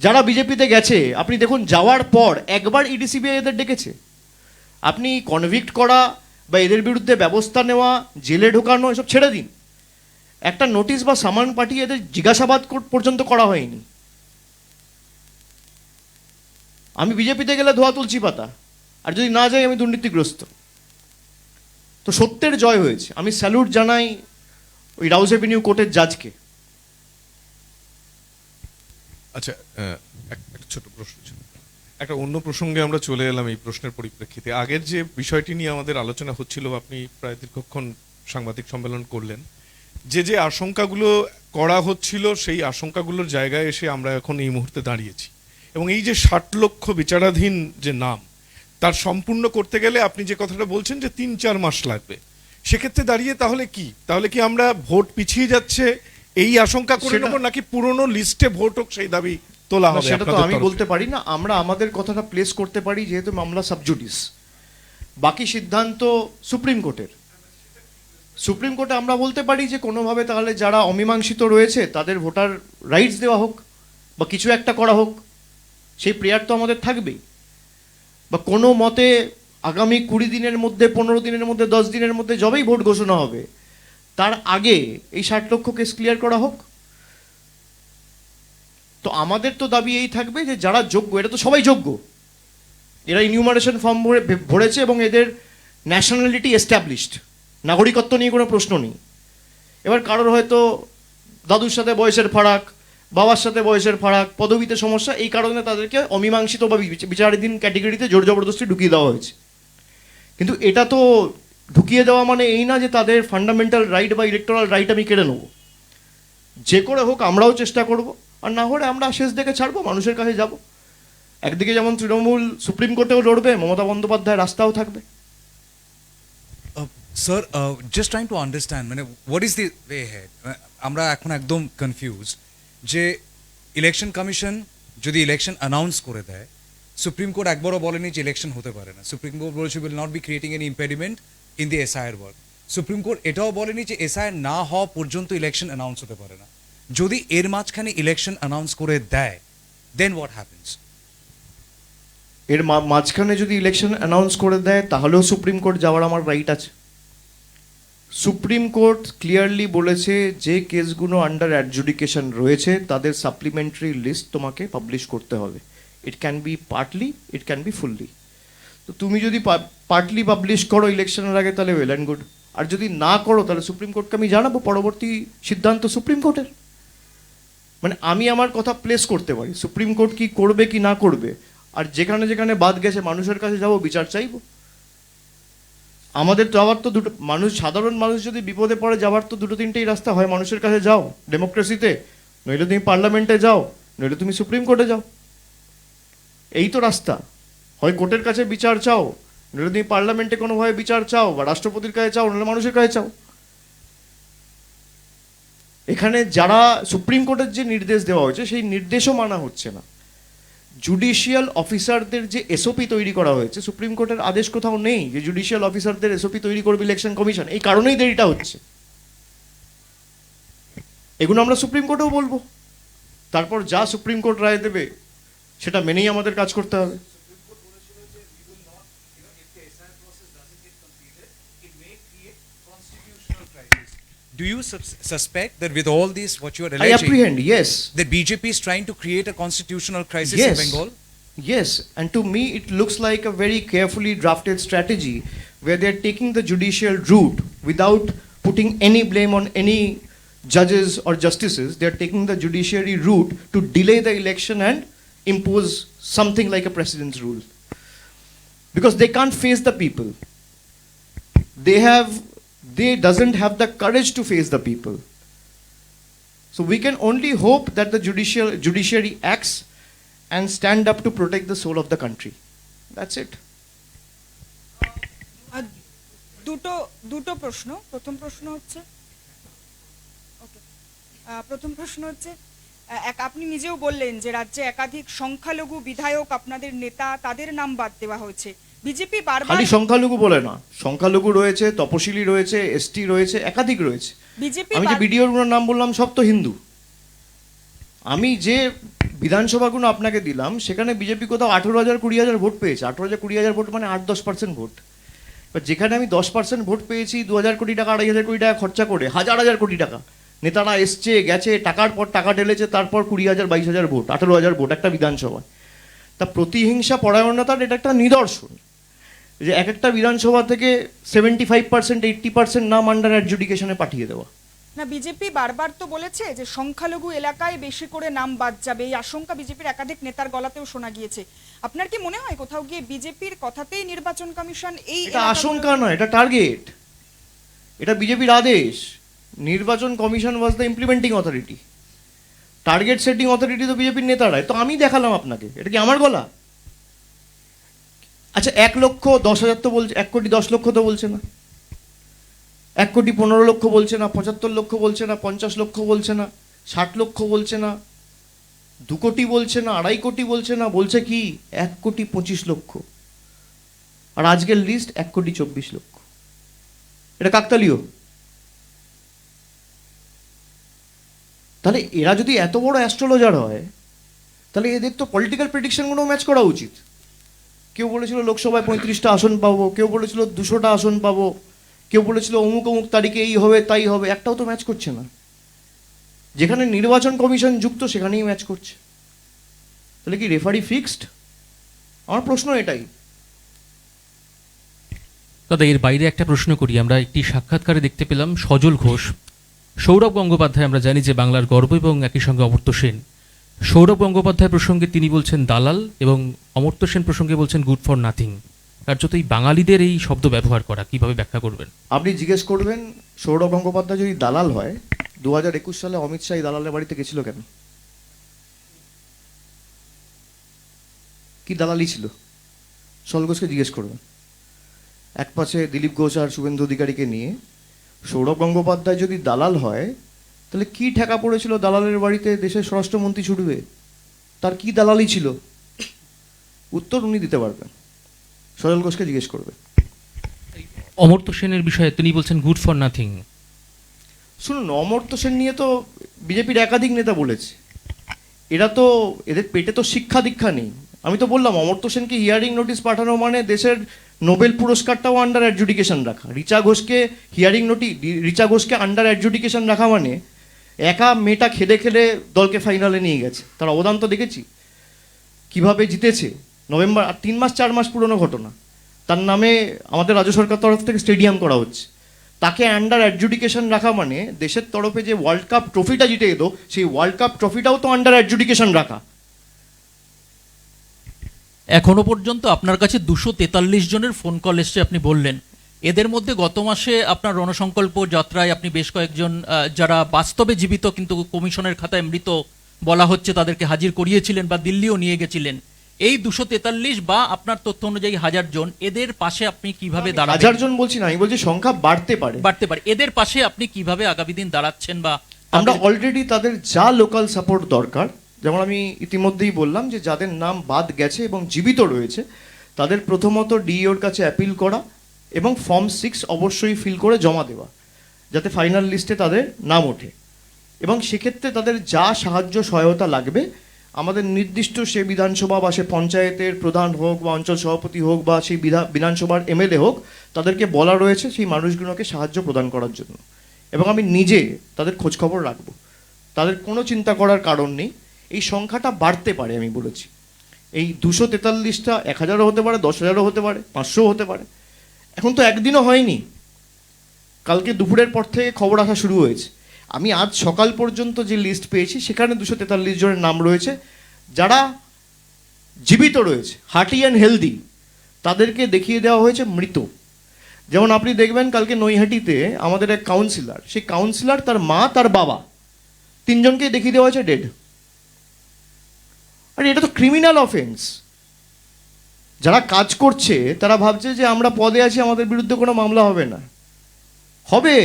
যারা বিজেপিতে গেছে আপনি দেখুন, যাওয়ার পর একবার ইডি সিবিআই এদের ডেকেছে? আপনি কনভিক্ট করা বা এদের বিরুদ্ধে ব্যবস্থা নেওয়া, জেলে ঢোকানো এসব ছেড়ে দিন, একটা নোটিশ বা সামান পাঠিয়ে এদের জিজ্ঞাসাবাদ পর্যন্ত করা হয়নি। আমি বিজেপিতে গেলে ধোয়া তুলসী পাতা, আর যদি না যাই আমি দুর্নীতিগ্রস্ত। তো সত্যের জয় হয়েছে। আমি স্যালুট জানাই ওই রাউজ এভিনিউ কোর্টের জাজকে। আচ্ছা, একটা ছোট প্রশ্ন ছিল, একটা অন্য প্রসঙ্গে আমরা চলে এলাম এই প্রশ্নের পরিপ্রেক্ষিতে। আগের যে বিষয়টি নিয়ে আমাদের আলোচনা হচ্ছিল, আপনি প্রায় দীর্ঘক্ষণ সাংবাদিক সম্মেলন করলেন, যে আশঙ্কাগুলো করা হচ্ছিল সেই আশঙ্কাগুলোর জায়গায় এসে আমরা এখন এই মুহূর্তে দাঁড়িয়েছি, এবং এই যে 60 লক্ষ বিচারাধীন যে নাম, তার সম্পূর্ণ করতে গেলে আপনি যে কথাটা বলছেন যে 3-4 মাস লাগবে, সেক্ষেত্রে দাঁড়িয়ে তাহলে কি আমরা ভোট পিছিয়ে যাচ্ছে এই আশঙ্কা করে সেটা- নেব, নাকি পুরনো লিস্টে ভোট হোক সেই দাবি তোলা না, হবে? সেটা তো আপনাদের আমি তরফ বলতে পারি না। আমরা আমাদের কথাটা প্লেস করতে পারি যেহেতু মামলা সাবজুডিস। বাকি সিদ্ধান্ত সুপ্রিম কোর্টের। সুপ্রিম কোর্টে আমরা বলতে পারি যে কোনোভাবে তাহলে যারা অমীমাংসিত রয়েছে তাদের ভোটার রাইটস দেওয়া হোক বা কিছু একটা করা হোক, সেই প্রেয়ার তো আমাদের থাকবেই। বা কোনো মতে আগামী 20 দিনের মধ্যে, 15 দিনের মধ্যে, 10 দিনের মধ্যে যবেই ভোট ঘোষণা হবে তার আগে এই 60 লক্ষ কেস ক্লিয়ার করা হোক। তো আমাদের তো দাবি এই থাকবে যে যারা যোগ্য, এটা তো সবাই যোগ্য, এরা ইনিউমারেশন ফর্ম ভরেছে এবং এদের ন্যাশনালিটি এস্টাবলিশড, নাগরিকত্ব নিয়ে কোনো প্রশ্ন নেই। এবার কারোর হয়তো দাদুর সাথে বয়সের ফারাক, বাবার সাথে বয়সের ফারাক, পদবিতে সমস্যা, এই কারণে তাদেরকে অমীমাংসিত বা বিচারাধীন ক্যাটেগরিতে জোর জবরদস্তি ঢুকিয়ে দেওয়া হয়েছে। কিন্তু এটা তো ঢুকিয়ে দেওয়া মানে এই না যে তাদের ফান্ডামেন্টাল রাইট বা ইলেকটোরাল রাইট আমি কেড়ে নেবো। যে করে হোক আমরাও চেষ্টা করব, আর না হলে আমরা শেষ দেখে ছাড়বো, মানুষের কাছে যাব। একদিকে যেমন তৃণমূল সুপ্রিম কোর্টেও লড়বে, মমতা বন্দ্যোপাধ্যায় রাস্তাও থাকবে। Sir, just trying to understand, মানে what is the way ahead? আমরা এখন একদম কনফিউজ যে ইলেকশন কমিশন যদি ইলেকশন অ্যানাউন্স করে দেয়, সুপ্রিম কোর্ট একবারও বলেনি যে ইলেকশন হতে পারে না। সুপ্রিম কোর্ট বলেছে will not be creating any impediment in the SIR work. Supreme court এটাও বলেনি যে এসআইআর না হওয়া পর্যন্ত ইলেকশন অ্যানাউন্স হতে পারে না। যদি এর মাঝখানে ইলেকশন অ্যানাউন্স করে দেয়, দেন হোয়াট হ্যাপেন্স? এর মাঝখানে যদি ইলেকশন অ্যানাউন্স করে দেয় তাহলেও সুপ্রিম কোর্ট যাওয়ার আমার রাইট আছে। সুপ্রিম কোর্ট ক্লিয়ারলি বলেছে যে কেসগুলো আন্ডার অ্যাডজুডিকেশন রয়েছে তাদের সাপ্লিমেন্টারি লিস্ট তোমাকে পাবলিশ করতে হবে। It can be partly, it can be fully. তো তুমি যদি পার্টলি পাবলিশ করো ইলেকশনের আগে তাহলে ওয়েল অ্যান্ড গুড, আর যদি না করো তাহলে সুপ্রিম কোর্টকে আমি জানাবো, পরবর্তী সিদ্ধান্ত সুপ্রিম কোর্টের। মানে আমি আমার কথা প্লেস করতে পারি, সুপ্রিম কোর্ট কি করবে কি না করবে, আর যেখানে যেখানে বাদ গেছে মানুষের কাছে যাবো, বিচার চাইবো। আমাদের তো আবার তো দুটো মানুষ, সাধারণ মানুষ যদি বিপদে পড়ে যাওয়ার তো দুটো তিনটেই রাস্তা, হয় মানুষের কাছে যাও ডেমোক্রেসিতে, নইলে তুমি পার্লামেন্টে যাও, নইলে তুমি সুপ্রিম কোর্টে যাও। এই তো রাস্তা, হয় কোর্টের কাছে বিচার চাও, নইলে তুমি পার্লামেন্টে কোনোভাবে বিচার চাও, বা রাষ্ট্রপতির কাছে চাও, নইলে মানুষের কাছে চাও। এখানে যারা সুপ্রিম কোর্টের যে নির্দেশ দেওয়া হয়েছে সেই নির্দেশও মানা হচ্ছে না। জুডিশিয়াল অফিসারদের যে এসওপি তৈরি করা হয়েছে, সুপ্রিম কোর্টের আদেশ কোথাও নেই যে জুডিশিয়াল অফিসারদের এসওপি তৈরি করবে ইলেকশন কমিশন। এই কারণেই দেরিটা হচ্ছে। এগুলো আমরা সুপ্রিম কোর্টেও বলবো, তারপর যা সুপ্রিম কোর্ট রায় দেবে সেটা মেনেই আমাদের কাজ করতে হবে। Do you suspect that with all this, what you are I alleging, apprehend, yes. that BJP is trying to create a constitutional crisis Yes. in Bengal? Yes, and to me it looks like a very carefully drafted strategy where they're taking the judicial route without putting any blame on any judges or justices. They're taking the judiciary route to delay the election and impose something like a precedence rule. Because they can't face the people. They doesn't have the courage to face the people. So we can only hope that the judiciary acts and stand up to protect the soul of the country. That's it. দুটো প্রশ্ন। প্রথম প্রশ্ন হচ্ছে আপনি নিজেও বললেন যে রাজ্যে একাধিক সংখ্যালঘু বিধায়ক, আপনাদের নেতা, তাদের নাম বাদ দেওয়া হয়েছে। বিজেপি বারবার খালি সংখ্যালঘু বলে না, সংখ্যালঘু রয়েছে, তপশিলি রয়েছে, এসটি রয়েছে, একাধিক রয়েছে। বিজেপি আমি যে বিডিওর নাম বললাম সব তো হিন্দু। আমি যে বিধানসভাগুলো আপনাকে দিলাম সেখানে বিজেপি কোথাও 18,000 20,000 ভোট পেয়েছে। 18,000 20,000 ভোট মানে 8-10% ভোট। এবার যেখানে আমি 10% ভোট পেয়েছি, 2,000 কোটি টাকা 2,500 কোটি টাকা খরচা করে, হাজার হাজার কোটি টাকা নেতারা এসছে গেছে, টাকার পর টাকা ঢেলেছে, তারপর 20,000 22,000 ভোট, 18,000 ভোট একটা বিধানসভায়। তা প্রতিহিংসা পরায়ণতার এটা একটা নিদর্শন যে এক একটা বিধানসভা থেকে 75% 80% নাম আন্ডার অ্যাডজুডিকেশনে পাঠিয়ে দেওয়া। না, বিজেপি বারবার তো বলেছে যে সংখ্যালঘু এলাকায় বেশি করে নাম বাদ যাবে, এই আশঙ্কা বিজেপির একাধিক নেতার গলাতেও শোনা গিয়েছে। আপনার কি মনে হয় কোথাও গিয়ে বিজেপির কথাতেই নির্বাচন কমিশন এই এটা আশঙ্কা নয়, এটা টার্গেট, এটা বিজেপির আদেশ। নির্বাচন commission was the implementing authority, target setting authority তো বিজেপির নেতারাই। তো আমি দেখালাম আপনাকে, এটা কি আমার গলা? আচ্ছা 1,10,000 তো বলছে, 1,10,00,000 তো বলছে না, 1,15,00,000 বলছে না, 75 লক্ষ বলছে না, 50 লক্ষ বলছে না, 60 লক্ষ বলছে না, 2 কোটি বলছে না, 2.5 কোটি বলছে না, বলছে কি 1,25,00,000। আর আজকের লিস্ট 1,24,00,000। এটা কাকতালীয়। তাহলে এরা যদি এত বড় অ্যাস্ট্রোলজার হয়, তাহলে এদের তো পলিটিক্যাল প্রেডিকশনগুলো ম্যাচ করা উচিত। কেউ বলেছিল লোকসভায় 35টা আসন পাবো, কেউ বলেছিল 200টা আসন পাবো, কেউ বলেছিল অমুক অমুক তারিখে এই হবে তাই হবে, একটাও তো ম্যাচ করছে না। যেখানে নির্বাচন কমিশন যুক্ত সেখানেই ম্যাচ করছে। তাহলে কি রেফারি ফিক্সড? আমার প্রশ্ন এটাই। দাদা, এর বাইরে একটা প্রশ্ন করি। আমরা একটি সাক্ষাৎকারে দেখতে পেলাম সজল ঘোষ, সৌরভ গঙ্গোপাধ্যায় আমরা জানি যে বাংলার গর্ব এবং একই সঙ্গে অমর্ত্য সেন। সৌরভ গঙ্গোপাধ্যায় প্রসঙ্গে তিনি বলছেন দালাল এবং অমর্ত্য সেন প্রসঙ্গে বলছেন গুড ফর নাথিং। কার্যত এই বাঙালিদের এই শব্দ ব্যবহার করা কিভাবে ব্যাখ্যা করবেন? আপনি জিজ্ঞেস করবেন সৌরভ গঙ্গোপাধ্যায় যদি দালাল হয়, 2021 সালে অমিত শাহ দালালের বাড়িতে গেছিল কেন? কি দালালি ছিল? সজল ঘোষকে জিজ্ঞেস করবেন। এক পাশে দিলীপ ঘোষ আর শুভেন্দু অধিকারীকে নিয়ে সৌরভ গঙ্গোপাধ্যায় যদি দালাল হয়, তাহলে কি ঠেকা পড়েছিল দালালের বাড়িতে দেশের স্বরাষ্ট্রমন্ত্রী ছুটবে? তার কি দালালি ছিল? উত্তর উনি দিতে পারবেন, সজল ঘোষকে জিজ্ঞেস করবে। অমর্ত্য সেনের বিষয়ে তিনি বলছেন গুড ফর নাথিং। শুনুন, অমর্ত্য সেন নিয়ে তো বিজেপির একাধিক নেতা বলেছে, এরা তো এদের পেটে তো শিক্ষা দীক্ষা নেই। আমি তো বললাম অমর্ত্য সেনকে হিয়ারিং নোটিশ পাঠানো মানে দেশের নোবেল পুরস্কারটাও আন্ডার অ্যাডজুডিকেশন রাখা। রিচা ঘোষকে আন্ডার অ্যাডজুডিকেশন রাখা মানে একা মেয়েটা খেলে খেলে দলকে ফাইনালে নিয়ে গেছে। তার অবদান তো দেখেছি, কিভাবে জিতেছে। নভেম্বর, আর 3 মাস 4 মাস পুরনো ঘটনা। তার নামে আমাদের রাজ্য সরকার তরফ থেকে স্টেডিয়াম করা হচ্ছে। তাকে আন্ডার অ্যাডজুডিকেশন রাখা মানে দেশের তরফে যে ওয়ার্ল্ড কাপ ট্রফিটা জিতে এলো, সেই ওয়ার্ল্ড কাপ ট্রফিটাও তো আন্ডার অ্যাডজুডিকেশন রাখা। এখনো পর্যন্ত আপনার কাছে 243 জনের ফোন কল এসছে, আপনি বললেন। এদের মধ্যে গত মাসে আপনার রণসংকল্প যাত্রায় আপনি বেশ কয়েকজন যারা বাস্তবে জীবিত কিন্তু কমিশনের খাতায় মৃত বলা হচ্ছে তাদেরকে হাজির করিয়েছিলেন বা দিল্লিও নিয়ে গেছিলেন। এই 243 বা আপনার তথ্য অনুযায়ী 1000 জন, এদের পাশে আপনি কিভাবে দাঁড়াবেন? 1000 জন বলছি না, আমি বলছি সংখ্যা বাড়তে পারে। এদের পাশে আপনি কিভাবে আগামী দিন দাঁড়াচ্ছেন? বা আমরা অলরেডি তাদের যা লোকাল সাপোর্ট দরকার, যেমন আমি ইতিমধ্যেই বললাম যে যাদের নাম বাদ গেছে এবং জীবিত রয়েছে তাদের প্রথমত ডিইওর কাছে অ্যাপিল করা এবং ফর্ম 6 অবশ্যই ফিল করে জমা দেওয়া, যাতে ফাইনাল লিস্টে তাদের নাম ওঠে। এবং সেক্ষেত্রে তাদের যা সাহায্য সহায়তা লাগবে, আমাদের নির্দিষ্ট সে বিধানসভা বা সে পঞ্চায়েতের প্রধান হোক বা অঞ্চল সভাপতি হোক বা সেই বিধানসভার এমএলএ হোক, তাদেরকে বলা রয়েছে সেই মানুষগুলোকে সাহায্য প্রদান করার জন্য। এবং আমি নিজে তাদের খোঁজখবর রাখবো, তাদের কোনো চিন্তা করার কারণ নেই। এই সংখ্যাটা বাড়তে পারে, আমি বলেছি। এই 243টা 1000ও হতে পারে, 10,000ও হতে পারে, 500ও হতে পারে। এখন তো একদিনও হয়নি, কালকে দুপুরের পর থেকে খবর আসা শুরু হয়েছে। আমি আজ সকাল পর্যন্ত যে লিস্ট পেয়েছি সেখানে 243 জনের নাম রয়েছে যারা জীবিত রয়েছে, হার্টি অ্যান্ড হেলদি। তাদেরকে দেখিয়ে দেওয়া হয়েছে মৃত। যেমন আপনি দেখবেন কালকে নৈহাটিতে আমাদের এক কাউন্সিলর, সেই কাউন্সিলর, তার মা, তার বাবা, 3 জনকে দেখিয়ে দেওয়া হয়েছে ডেড। আরে এটা তো ক্রিমিনাল অফেন্স। যারা কাজ করছে তারা ভাবছে যে আমরা পদে আছি, আমাদের বিরুদ্ধে কোনো মামলা হবে না। হবে,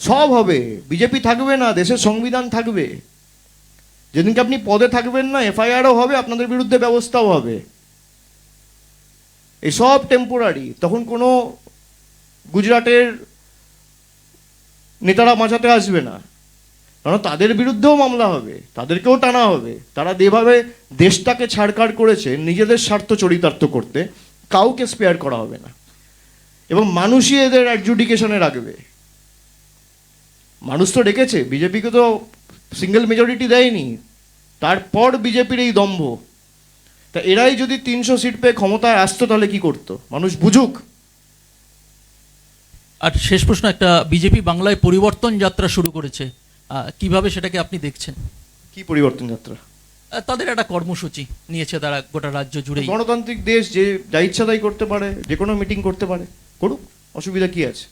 সব হবে। বিজেপি থাকবে না, দেশের সংবিধান থাকবে। যেদিনকে আপনি পদে থাকবেন না, এফআইআরও হবে, আপনাদের বিরুদ্ধে ব্যবস্থাও হবে। এসব টেম্পোরারি। তখন কোনো গুজরাটের নেতারা বাঁচাতে আসবে না, কারণ তাদের বিরুদ্ধেও মামলা হবে, তাদেরকেও টানা হবে। তারা যেভাবে দেশটাকে ছাড়কাড় করেছে নিজেদের স্বার্থ চরিতার্থ করতে, কাউকে স্পেয়ার করা হবে না। এবং মানুষই এদের অ্যাডজুডিকেশনে রাখবে। মানুষ তো ডেকেছে, বিজেপিকে তো সিঙ্গেল মেজরিটি দেয়নি, তারপর বিজেপির এই দম্ভ। তা এরাই যদি 300 সিট পেয়ে ক্ষমতায় আসতো তাহলে কি করতো? মানুষ বুঝুক। আর শেষ প্রশ্ন, একটা বিজেপি বাংলায় পরিবর্তন যাত্রা শুরু করেছে, কিভাবে সেটাকে আপনি দেখছেন? কি পরিবর্তন যাত্রা? তাদের একটা কর্মসূচি নিয়েছে, তারা গোটা রাজ্য জুড়ে। গণতান্ত্রিক দেশ, যে যা ইচ্ছা তাই করতে পারে, যে কোনো মিটিং করতে পারে, করুক, অসুবিধা কি আছে?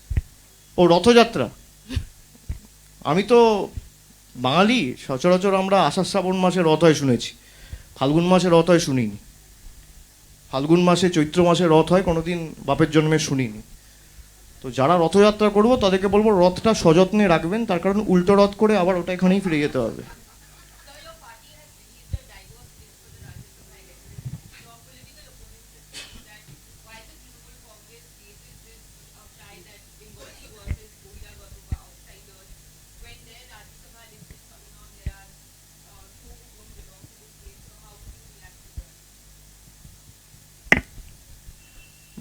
ও রথযাত্রা, আমি তো বাঙালি, সচরাচর আমরা আষাঢ় শ্রাবণ মাসে রথ হয় শুনেছি, ফাল্গুন মাসে রথ হয় শুনিনি। ফাল্গুন মাসে চৈত্র মাসে রথ হয় কোনোদিন বাপের জন্মে শুনিনি। তো যারা রথযাত্রা করবো তাদেরকে বলবো রথটা সযত্নে রাখবেন, তার কারণ উল্টো রথ করে আবার ওটা এখানেই ফিরে যেতে হবে।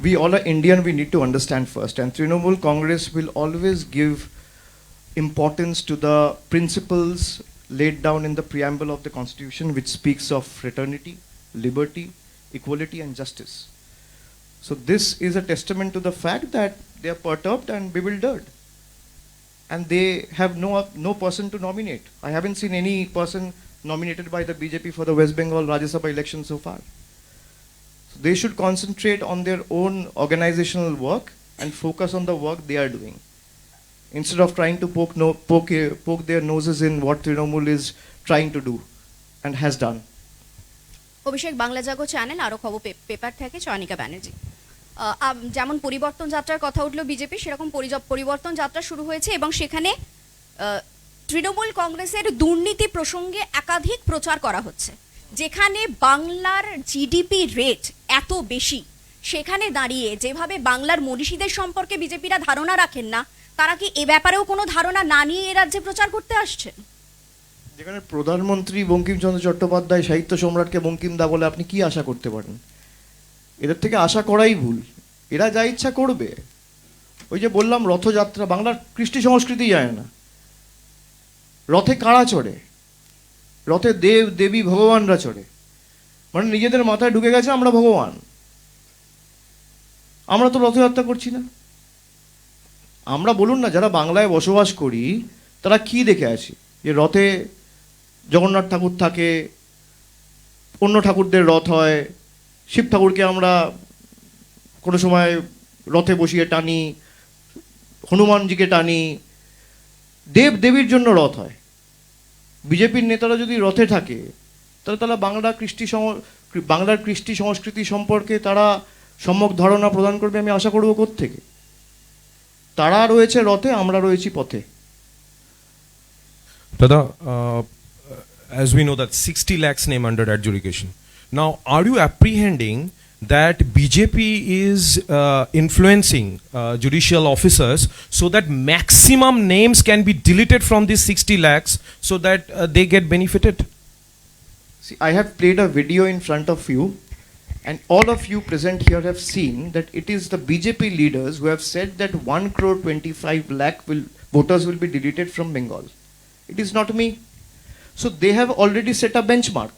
We all are Indian, we need to understand first. And Trinamool Congress will always give importance to the principles laid down in the preamble of the Constitution, which speaks of fraternity, liberty, equality, and justice. So this is a testament to the fact that they are perturbed and bewildered. And they have no person to nominate. I haven't seen any person nominated by the BJP for the West Bengal Rajya Sabha election so far. They should concentrate on their own organizational work and focus on the work they are doing, instead of trying to poke their noses in what Trinamool is trying to do and has done. Abhishek, Bangla Jago channel, আরো খবর পেপার থেকে চয়নিকা ব্যানার্জি। যেমন পরিবর্তন যাত্রার কথা উঠলো বিজেপি, সেরকম পরিবর্তন যাত্রা শুরু হয়েছে এবং সেখানে তৃণমূল কংগ্রেসের দুর্নীতি প্রসঙ্গে একাধিক প্রচার করা হচ্ছে। যেখানে বাংলার জিডিপি রেট এত বেশি, সেখানে দাঁড়িয়ে যেভাবে বাংলার মনীষীদের সম্পর্কে বিজেপিরা ধারণা রাখেন না, তারা কি এ ব্যাপারেও কোনো ধারণা না নিয়ে এ রাজ্যে প্রচার করতে আসছেন? যেখানে প্রধানমন্ত্রী বঙ্কিমচন্দ্র চট্টোপাধ্যায় সাহিত্য সম্রাটকে বঙ্কিমদা বলে, আপনি কি আশা করতে পারেন? এদের থেকে আশা করাই ভুল। এরা যা ইচ্ছা করবে। ওই যে বললাম রথযাত্রা, বাংলার কৃষ্টি সংস্কৃতি যায় না। রথে কারা চড়ে? রথে দেব দেবী ভগবানরা চড়ে। মানে নিজেদের মাথায় ঢুকে গেছে আমরা ভগবান। আমরা তো রথযাত্রা করছি না। আমরা বলুন না, যারা বাংলায় বসবাস করি তারা কি দেখে আছি? যে রথে জগন্নাথ ঠাকুর থাকে, অন্য ঠাকুরদের রথ হয়, শিব ঠাকুরকে আমরা কোনো সময় রথে বসিয়ে টানি, হনুমানজিকে টানি, দেব দেবীর জন্য রথ হয়। বিজেপির নেতারা যদি রথে থাকে তাহলে তারা বাংলার কৃষ্টি সংস্কৃতি সম্পর্কে তারা সম্যক ধারণা প্রদান করবে আমি আশা করব কোত্থেকে? তারা রয়েছে রথে, আমরা রয়েছি পথে। Dada, as we know that 60 lakhs name under adjudication. Now, are you apprehending that BJP is influencing judicial officers so that maximum names can be deleted from these 60 lakhs so that they get benefited? See, I have played a video in front of you, and all of you present here have seen that it is the BJP leaders who have said that 1,25,00,000 voters will be deleted from Bengal. It is not me. So they have already set a benchmark.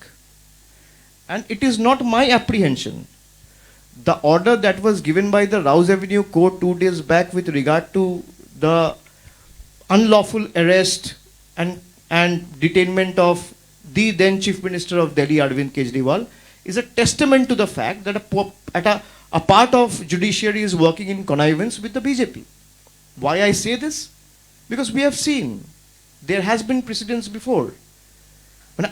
And it is not my apprehension. The order that was given by the Rouse Avenue Court 2 days back with regard to the unlawful arrest and detainment of the then Chief Minister of Delhi, Arvind Kejriwal, is a testament to the fact that a part of judiciary is working in connivance with the BJP. Why I say this? Because we have seen there has been precedence before. When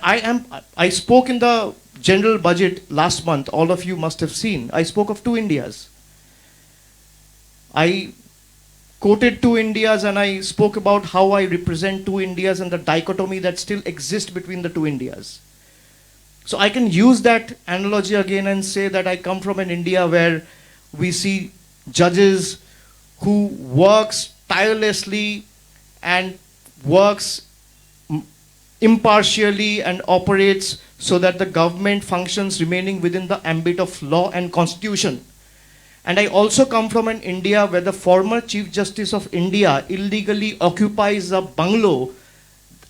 I spoke in the general budget last month, all of you must have seen, I spoke of two Indias. I quoted two Indias and I spoke about how I represent two Indias and the dichotomy that still exists between the two Indias. So I can use that analogy again and say that I come from an India where we see judges who works tirelessly and works impartially and operates so that the government functions remaining within the ambit of law and constitution. And I also come from an India where the former Chief Justice of India illegally occupies a bungalow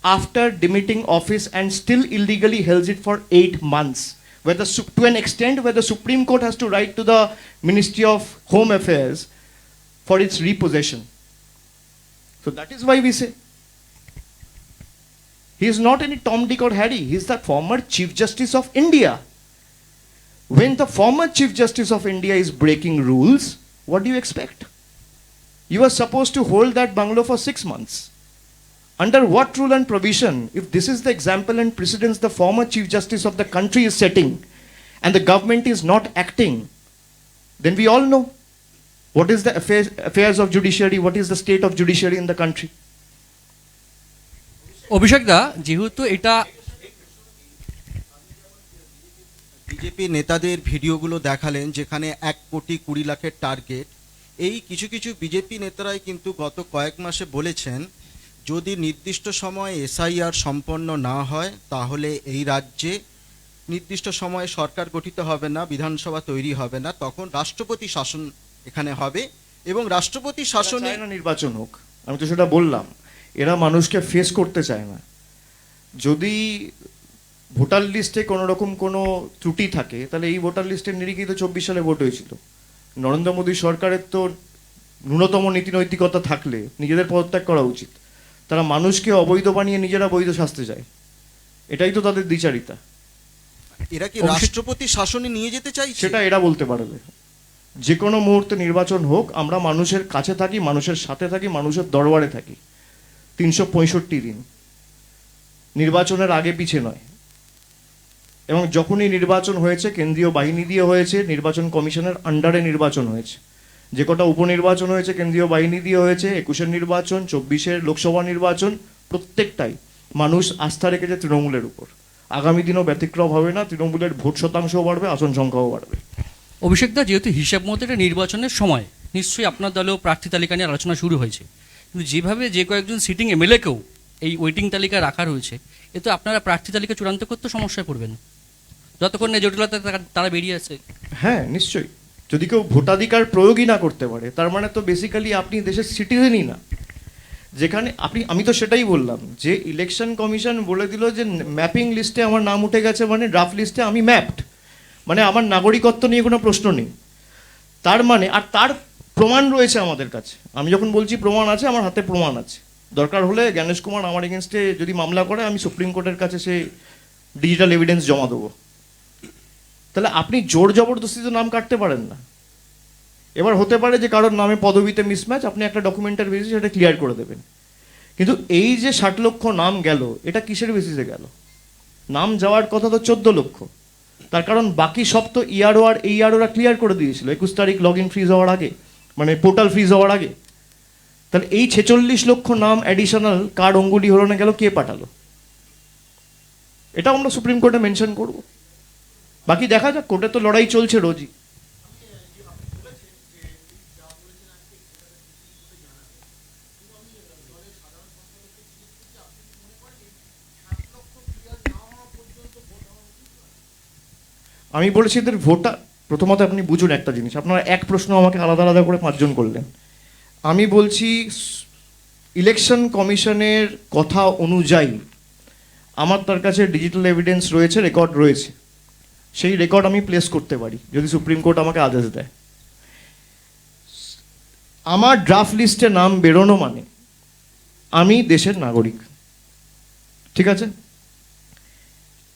after demitting office and still illegally holds it for 8 months. Where to an extent where the Supreme Court has to write to the Ministry of Home Affairs for its repossession. So that is why we say, he is not any Tom, Dick or Harry. He is the former Chief Justice of India. When the former Chief Justice of India is breaking rules, what do you expect? You are supposed to hold that bungalow for 6 months. Under what rule and provision, if this is the example and precedence the former Chief Justice of the country is setting, and the government is not acting, then we all know what is the affairs of judiciary, what is the state of judiciary in the country. অভিষেক দা, যেহেতু এটা বিজেপি নেতাদের ভিডিওগুলো দেখালেন যেখানে 1,20,00,000 টার্গেট, এই কিছু কিছু বিজেপি নেতারাই কিন্তু গত কয়েক মাসে বলেছেন যদি নির্দিষ্ট সময়ে এসআইআর সম্পন্ন না হয় তাহলে এই রাজ্যে নির্দিষ্ট সময়ে সরকার গঠিত হবে না, বিধানসভা তৈরি হবে না, তখন রাষ্ট্রপতি শাসন এখানে হবে এবং রাষ্ট্রপতি শাসনে চায় না নির্বাচন হোক। আমি তো সেটা বললাম, এরা মানুষকে ফেস করতে চায় না। যদি ভোটার লিস্টে কোনো রকম কোনো ত্রুটি থাকে তাহলে এই ভোটার লিস্টের নিরিখেই তো 24 সালে ভোট হয়েছিল। নরেন্দ্র মোদী সরকারের তো ন্যূনতম নীতি নৈতিকতা থাকলে নিজেদের পদত্যাগ করা উচিত। তারা মানুষকে অবৈধ বানিয়ে নিজেরা বৈধ শাস্তি যায়, এটাই তো তাদের দ্বিচারিতা। এরা কি রাষ্ট্রপতি শাসনে নিয়ে যেতে চাইছে? সেটা এরা বলতে পারবে। যে কোনো মুহূর্তে নির্বাচন হোক, আমরা মানুষের কাছে থাকি, মানুষের সাথে থাকি, মানুষের দরবারে থাকি 365 দিন, নির্বাচনের আগে পিছে নয়। এবং যখনই নির্বাচন হয়েছে কেন্দ্রীয় বাহিনী দিয়ে হয়েছে, নির্বাচন কমিশনের আন্ডারে নির্বাচন হয়েছে। যে কটা উপনির্বাচন হয়েছে কেন্দ্রীয় বাহিনী দিয়ে হয়েছে, 21-এর নির্বাচন, 24-এর লোকসভা নির্বাচন, প্রত্যেকটাই মানুষ আস্থা রেখেছে তৃণমূলের উপর। আগামী দিনও ব্যতিক্রম হবে না, তৃণমূলের ভোট শতাংশও বাড়বে, আসন সংখ্যাও বাড়বে। অভিষেক দা, যেহেতু হিসাব মতো এটা নির্বাচনের সময়, নিশ্চয়ই আপনার দলেও প্রার্থী তালিকা নিয়ে আলোচনা শুরু হয়েছে, কিন্তু যেভাবে যে কয়েকজন সিটিং এমএলএকেও এই ওয়েটিং তালিকায় রাখা রয়েছে, এতে আপনারা প্রার্থী তালিকা চূড়ান্ত করতে সমস্যায় পড়বেন যতক্ষণ না জটিলতা তারা বেরিয়ে আসে। হ্যাঁ নিশ্চয়ই, যদি কেউ ভোটাধিকার প্রয়োগই না করতে পারে তার মানে তো বেসিক্যালি আপনি দেশের সিটিজেনই না। যেখানে আমি তো সেটাই বললাম যে ইলেকশন কমিশন বলে দিল যে ম্যাপিং লিস্টে আমার নাম উঠে গেছে, মানে ড্রাফট লিস্টে আমি ম্যাপড, মানে আমার নাগরিকত্ব নিয়ে কোনো প্রশ্ন নেই। তার মানে আর তার প্রমাণ রয়েছে আমাদের কাছে। আমি যখন বলছি প্রমাণ আছে, আমার হাতে প্রমাণ আছে। দরকার হলে জ্ঞানেশ কুমার আমার এগেনস্টে যদি মামলা করে, আমি সুপ্রিম কোর্টের কাছে সেই ডিজিটাল এভিডেন্স জমা দেবো। তাহলে আপনি জোর জবরদস্তিতে নাম কাটতে পারেন না। এবার হতে পারে যে কারোর নামে পদবিতে মিসম্যাচ, আপনি একটা ডকুমেন্টের বেসিসে সেটা ক্লিয়ার করে দেবেন। কিন্তু এই যে 60 লক্ষ নাম গেল, এটা কিসের বেসিসে গেল? নাম যাওয়ার কথা তো 14 লক্ষ। তার কারণ বাকি সব তো ইআরও আর এইআরওরা ক্লিয়ার করে দিয়েছিল 21 তারিখ লগ ইন ফ্রিজ হওয়ার আগে, মানে পোর্টাল ফ্রিজ হওয়ার আগে। তাহলে এই 46 লক্ষ নাম অ্যাডিশনাল কার্ড অঙ্গুলি হলো না গেল, কে পাঠালো? এটা আমরা সুপ্রিম কোর্টে মেনশন করব। বাকি দেখা যাক, কোর্টে তো লড়াই চলছে রোজই। আমি বলেছি এদের ভোটার, প্রথমত আপনি বুঝুন একটা জিনিস, আপনারা এক প্রশ্ন আমাকে আলাদা আলাদা করে 5 জন করলেন। আমি বলছি ইলেকশন কমিশনের কথা অনুযায়ী আমার তার কাছে ডিজিটাল এভিডেন্স রয়েছে, রেকর্ড রয়েছে। সেই রেকর্ড আমি প্লেস করতে পারি যদি সুপ্রিম কোর্ট আমাকে আদেশ দেয়। আমার ড্রাফট লিস্টে নাম বেরোনো মানে আমি দেশের নাগরিক, ঠিক আছে?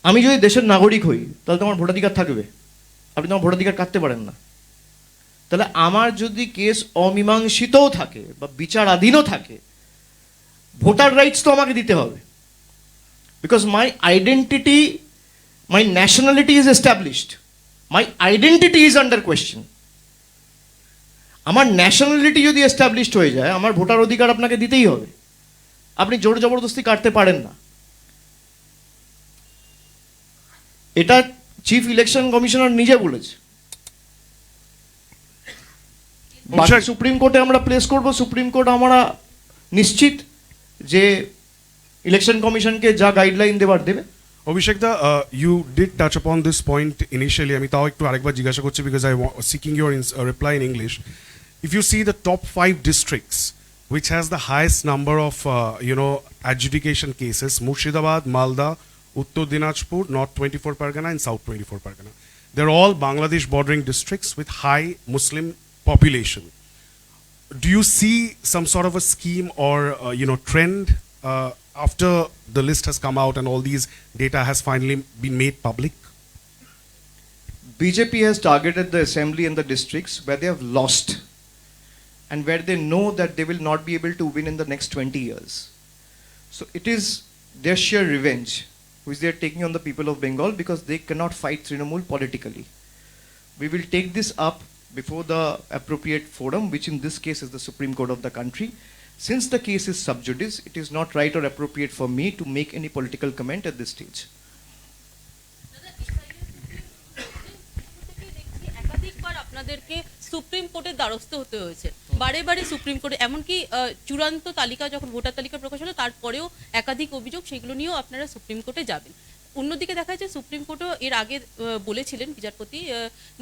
আমি যদি দেশের নাগরিক হই তাহলে তো আমার ভোটাধিকার থাকবে, আপনি তো আমার ভোটাধিকার কাটতে পারেন না। তাহলে আমার যদি কেস অমীমাংসিতও থাকে বা বিচারাধীনও থাকে, ভোটার রাইটস তো আমাকে দিতে হবে। Because my identity, my nationality is established, my identity is under question. আমার ন্যাশনালিটি যদি এস্টাবলিশড হয়ে যায়, আমার ভোটার অধিকার আপনাকে দিতেই হবে। আপনি জোর জবরদস্তি কাটতে পারেন না। এটা চিফ ইলেকশন কমিশনার নিজে বলেছে। সুপ্রিম কোর্টে আমরা প্লেস করব, সুপ্রিম কোর্ট আমরা নিশ্চিত যে ইলেকশন কমিশনকে যা গাইডলাইন দেবার দেবে। Abhishek da, you did touch upon this point initially. আমি তাও একটু আরেকবার জিজ্ঞাসা করছি because I was seeking your reply in English. If you see the top 5 districts which has the highest number of adjudication cases, Murshidabad, Malda, Uttar Dinajpur, North 24 Pargana and South 24 Pargana. They're all Bangladesh bordering districts with high Muslim population. Do you see some sort of a scheme or trend after the list has come out and all these data has finally been made public? BJP has targeted the assembly and the districts where they have lost and where they know that they will not be able to win in the next 20 years. So it is their sheer revenge. which they are taking on the people of Bengal because they cannot fight Trinamool politically. We will take this up before the appropriate forum, which in this case is the Supreme Court of the country. Since the case is sub judice, it is not right or appropriate for me to make any political comment at this stage. একাধিকবার আপনাদেরকে সুপ্রিম কোর্টের দ্বারস্থ হতে হয়েছে, বারে বারে সুপ্রিম কোর্টে, এমনকি চূড়ান্ত তালিকা যখন ভোটার তালিকা প্রকাশ হলো তারপরেও একাধিক অভিযোগ, সেগুলো নিয়েও আপনারা সুপ্রিম কোর্টে যাবেন। অন্যদিকে দেখা যাচ্ছে সুপ্রিম কোর্টও এর আগে বলেছিলেন বিচারপতি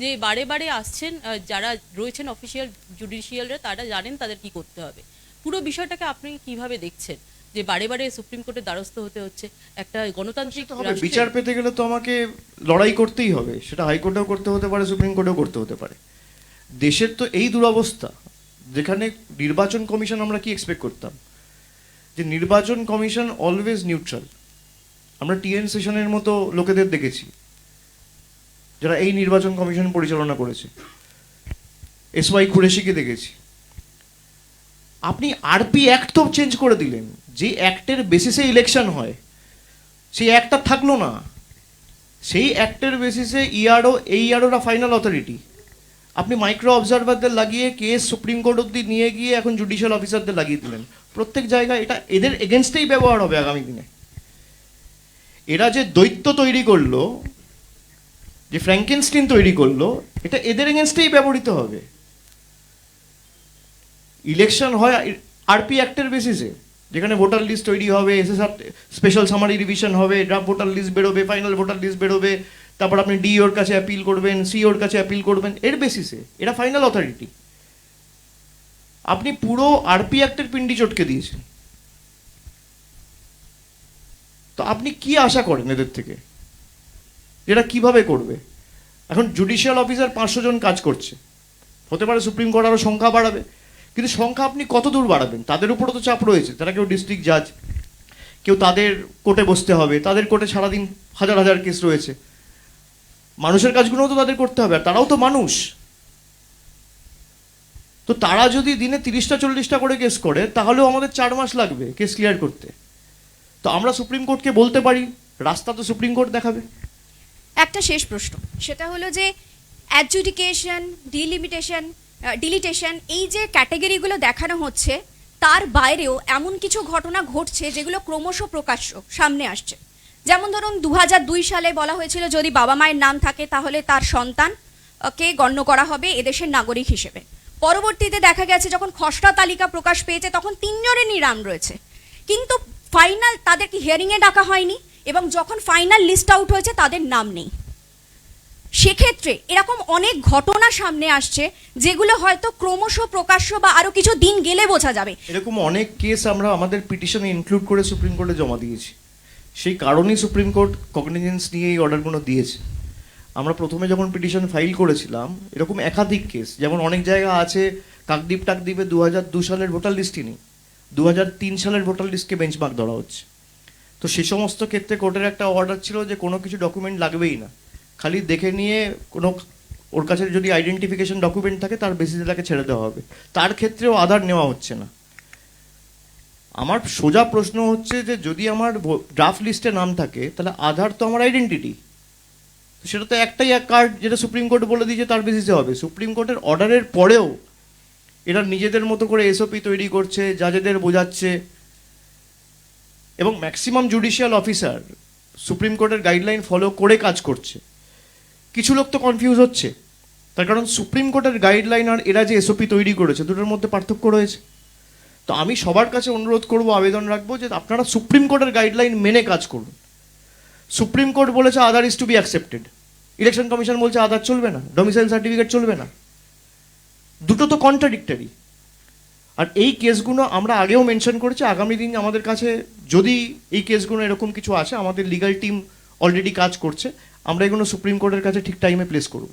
যে বারে বারে আসছেন যারা রয়েছেন অফিসিয়াল জুডিশিয়ালরা, তারা জানেন তাদের কি করতে হবে। পুরো বিষয়টাকে আপনি কিভাবে দেখছেন যে বারে বারে সুপ্রিম কোর্টের দ্বারস্থ হতে হচ্ছে একটা গণতান্ত্রিক বিচার পেতে গেলে তো আমাকে লড়াই করতেই হবে, সেটা হাইকোর্টেও করতে হতে পারে, সুপ্রিম কোর্টেও করতে হতে পারে। দেশের তো এই দুরবস্থা, যেখানে নির্বাচন কমিশন আমরা কি এক্সপেক্ট করতাম, যে নির্বাচন কমিশন অলওয়েজ নিউট্রাল। আমরা টিএন সেশনের মতো লোকেদের দেখেছি যারা এই নির্বাচন কমিশন পরিচালনা করেছে, এসওয়াই কুরেশিকে দেখেছি। আপনি আরপি অ্যাক্ট তো চেঞ্জ করে দিলেন, যে অ্যাক্টের বেসিসে ইলেকশন হয় সেই অ্যাক্টটা থাকলো না। সেই অ্যাক্টের বেসিসে ইআরও, এই ইআরওরা ফাইনাল অথরিটি। আপনি মাইক্রো অবজারভারদের লাগিয়ে কেস সুপ্রিম কোর্ট অব্দি নিয়ে গিয়ে এখন জুডিশিয়াল অফিসারদের লাগিয়ে দিলেন প্রত্যেক জায়গায়। এটা এদের এগেনস্টেই ব্যবহার হবে আগামী দিনে। এরা যে দৈত্য তৈরি করলো, যে ফ্র্যাঙ্কেনস্টাইন তৈরি করলো, এটা এদের এগেনস্টেই ব্যবহৃত হবে। ইলেকশন হয় আরপি অ্যাক্টের বেসিসে, যেখানে ভোটার লিস্ট তৈরি হবে, এসএসআর স্পেশাল সামারি রিভিশন হবে, ড্রাফট ভোটার লিস্ট বেরোবে, ফাইনাল ভোটার লিস্ট বেরোবে, তারপর আপনি ডিওর কাছে অ্যাপিল করবেন, সিওর কাছে অ্যাপিল করবেন, এর বেসিসে। এরা ফাইনাল অথরিটি। আপনি পুরো আরপি অ্যাক্টের পিন্ডি চটকে দিয়েছেন। তো আপনি কি আশা করেন এদের থেকে, এটা কিভাবে করবে? এখন জুডিশিয়াল অফিসার 500 জন কাজ করছে, হতে পারে সুপ্রিম কোর্ট আরও সংখ্যা বাড়াবে, কিন্তু সংখ্যা আপনি কত দূর বাড়াবেন? তাদের উপরও তো চাপ রয়েছে। তারা কেউ ডিস্ট্রিক্ট জাজ, কেউ তাদের কোর্টে বসতে হবে, তাদের কোর্টে সারাদিন হাজার হাজার কেস রয়েছে। মানুষের কাজগুলোও তো তাদের করতে হবে, আর তারাও তো মানুষ। তো তারা যদি দিনে 30টা 40টা করে কেস করে, তাহলেও আমাদের 4 মাস লাগবে কেস ক্লিয়ার করতে। তো আমরা সুপ্রিম কোর্টকে বলতে পারি, রাস্তা তো সুপ্রিম কোর্ট দেখাবে। একটা শেষ প্রশ্ন, সেটা হলো যে অ্যাডজুডিকেশন, ডিলিটেশন, এই যে ক্যাটাগরিগুলো দেখানো হচ্ছে, তার বাইরেও এমন কিছু ঘটনা ঘটছে যেগুলো ক্রমশ প্রকাশ্য সামনে আসছে। যেমন ধরুন 2002 সালে বলা হয়েছিল যদি বাবা মায়ের নাম থাকে তাহলে তার সন্তানকে গণ্য করা হবে এদেশের নাগরিক হিসেবে। পরবর্তীতে দেখা গেছে যখন খসড়া তালিকা প্রকাশ পেয়েছে তখন 3 জনেরই নাম রয়েছে, কিন্তু ফাইনাল তাদেরকে হিয়ারিংয়ে ডাকা হয়নি, এবং যখন ফাইনাল লিস্ট আউট হয়েছে তাদের নাম নেই। সেক্ষেত্রে এরকম অনেক ঘটনা সামনে আসছে যেগুলো হয়তো ক্রমশ প্রকাশ্য বা আরো কিছু দিন গেলে বোঝা যাবে। এরকম অনেক কেস আমরা আমাদের পিটিশনে ইনক্লুড করে সুপ্রিম কোর্টে জমা দিয়েছি। সেই কারণেই সুপ্রিম কোর্ট কগনিজেন্স নিয়ে এই অর্ডারগুলো দিয়েছে। আমরা প্রথমে যখন পিটিশন ফাইল করেছিলাম, এরকম একাধিক কেস, যেমন অনেক জায়গা আছে কাকদ্বীপ টাকদ্বীপে 2002 সালের ভোটার লিস্টই নেই, 2003 সালের ভোটার লিস্টকে বেঞ্চমার্ক ধরা হচ্ছে। তো সে সমস্ত ক্ষেত্রে কোর্টের একটা অর্ডার ছিল যে কোনো কিছু ডকুমেন্ট লাগবেই না, খালি দেখে নিয়ে কোনো ওর কাছে যদি আইডেন্টিফিকেশন ডকুমেন্ট থাকে তার বেসিসে তাকে ছেড়ে দেওয়া হবে। তার ক্ষেত্রেও আধার নেওয়া হচ্ছে না। আমার সোজা প্রশ্ন হচ্ছে যে যদি আমার ড্রাফট লিস্টে নাম থাকে তাহলে আধার তো আমার আইডেন্টিটি, সেটা তো একটাই এক কার্ড, যেটা সুপ্রিম কোর্ট বলে দিয়েছে তার বেসিসে হবে। সুপ্রিম কোর্টের অর্ডারের পরেও এরা নিজেদের মতো করে এসওপি তৈরি করছে, জাজেদের বোঝাচ্ছে, এবং ম্যাক্সিমাম জুডিশিয়াল অফিসার সুপ্রিম কোর্টের গাইডলাইন ফলো করে কাজ করছে। কিছু লোক তো কনফিউজ হচ্ছে, তার কারণ সুপ্রিম কোর্টের গাইডলাইন আর এরা যে এসওপি তৈরি করেছে দুটোর মধ্যে পার্থক্য রয়েছে। তো আমি সবার কাছে অনুরোধ করব, আবেদন রাখবো যে আপনারা সুপ্রিম কোর্টের গাইডলাইন মেনে কাজ করুন। সুপ্রিম কোর্ট বলেছে Aadhaar is to be accepted, election commission বলছে আধার চলবে না, ডোমিসাইল সার্টিফিকেট চলবে না। দুটো তো কন্ট্রাডিক্টরি। আর এই কেসগুলো আমরা আগেও মেনশন করেছি, আগামী দিন আমাদের কাছে যদি এই কেসগুলো এরকম কিছু আসে, আমাদের লিগ্যাল টিম অলরেডি কাজ করছে, আমরা এগুলো সুপ্রিম কোর্টের কাছে ঠিক টাইমে প্লেস করব।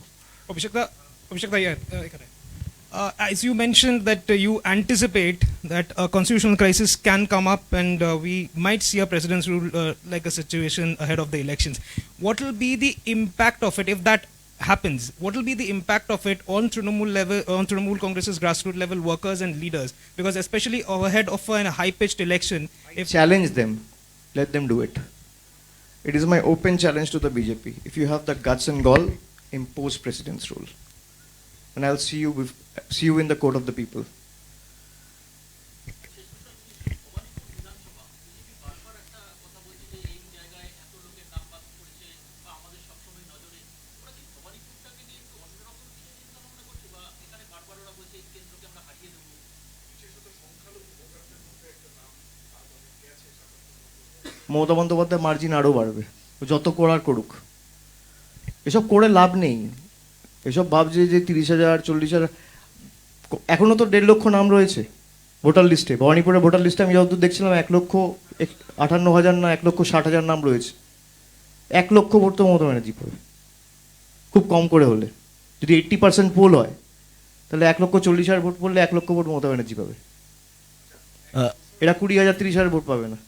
As you mentioned that you anticipate that a constitutional crisis can come up and we might see a president's rule like a situation ahead of the elections. What will be the impact of it if that happens? What will be the impact of it on Trinamool level, on Trinamool Congress's grassroots level workers and leaders? Because especially ahead of a high-pitched election, if challenge them, let them do it. It is my open challenge to the BJP. If you have the guts and gall, impose president's rule. And I'll see you in the court of the people. Mamata Bandyopadhyay margin আরও বাড়বে, ও যত করার করুক। এসব করে লাভ নেই। এসব ভাবছে যে 30,000 40,000, এখনও তো 1.5 লক্ষ নাম রয়েছে ভোটার লিস্টে। ভবানীপুরের ভোটার লিস্টে আমি যতদূর দেখছিলাম 1,58,000 না 1,60,000 নাম রয়েছে। 1 লক্ষ ভোট তো মমতা ব্যানার্জি পাবে খুব কম করে হলে। যদি 80% পোল হয় তাহলে 1,40,000 ভোট পড়লে 1 লক্ষ ভোট মমতা ব্যানার্জি পাবে। এরা 20,000 30,000 ভোট পাবে না।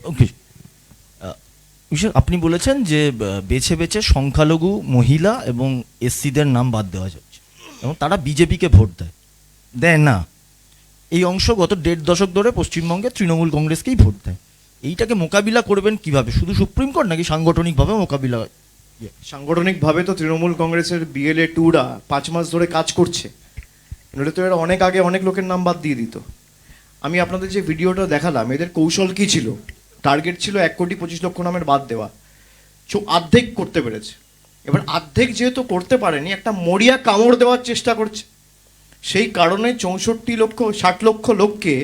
ওকে, আপনি বলেছেন যে বেছে বেছে সংখ্যালঘু মহিলা এবং এসসিদের নাম বাদ দেওয়া যাচ্ছে এবং তারা বিজেপিকে ভোট দেয় না। এই অংশ গত 1.5 দশক ধরে পশ্চিমবঙ্গে তৃণমূল কংগ্রেসকেই ভোট দেয়। এইটাকে মোকাবিলা করবেন কিভাবে? শুধু সুপ্রিম কোর্ট নাকি সাংগঠনিকভাবে মোকাবিলা? সাংগঠনিকভাবে তো তৃণমূল কংগ্রেসের BLA 2রা 5 মাস ধরে কাজ করছে, নইলে তো এরা অনেক আগে অনেক লোকের নাম বাদ দিয়ে দিত। আমি আপনাদের যে ভিডিওটা দেখালাম, এদের কৌশল কি ছিল? টার্গেট ছিল 1,25,00,000 নামের বাদ দেওয়া, অর্ধেক করতে পেরেছে। এবার অর্ধেক যেহেতু করতে পারেনি, একটা মরিয়া কামড় দেওয়ার চেষ্টা করছে। সেই কারণে 60 লক্ষ লোককে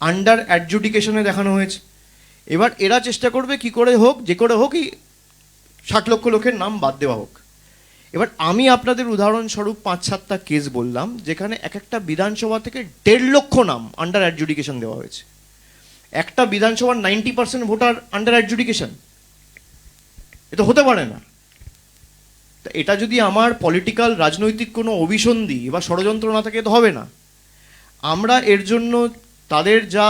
আন্ডার অ্যাডজুডিকেশনে দেখানো হয়েছে। এবার এরা চেষ্টা করবে কি করে হোক, যে করে হোক, 60 লক্ষ লোকের নাম বাদ দেওয়া হোক। এবার আমি আপনাদের উদাহরণস্বরূপ 5-7টা কেস বললাম, যেখানে এক একটা বিধানসভা থেকে 1.5 লক্ষ নাম আন্ডার অ্যাডজুডিকেশন দেওয়া হয়েছে। একটা বিধানসভার 90% ভোটার আন্ডার অ্যাডজুডিকেশন, এটা হতে পারে না। তা এটা যদি আমার পলিটিক্যাল রাজনৈতিক কোনো অভিসন্ধি বা ষড়যন্ত্র না থাকে, তো হবে না। আমরা এর জন্য তাদের যা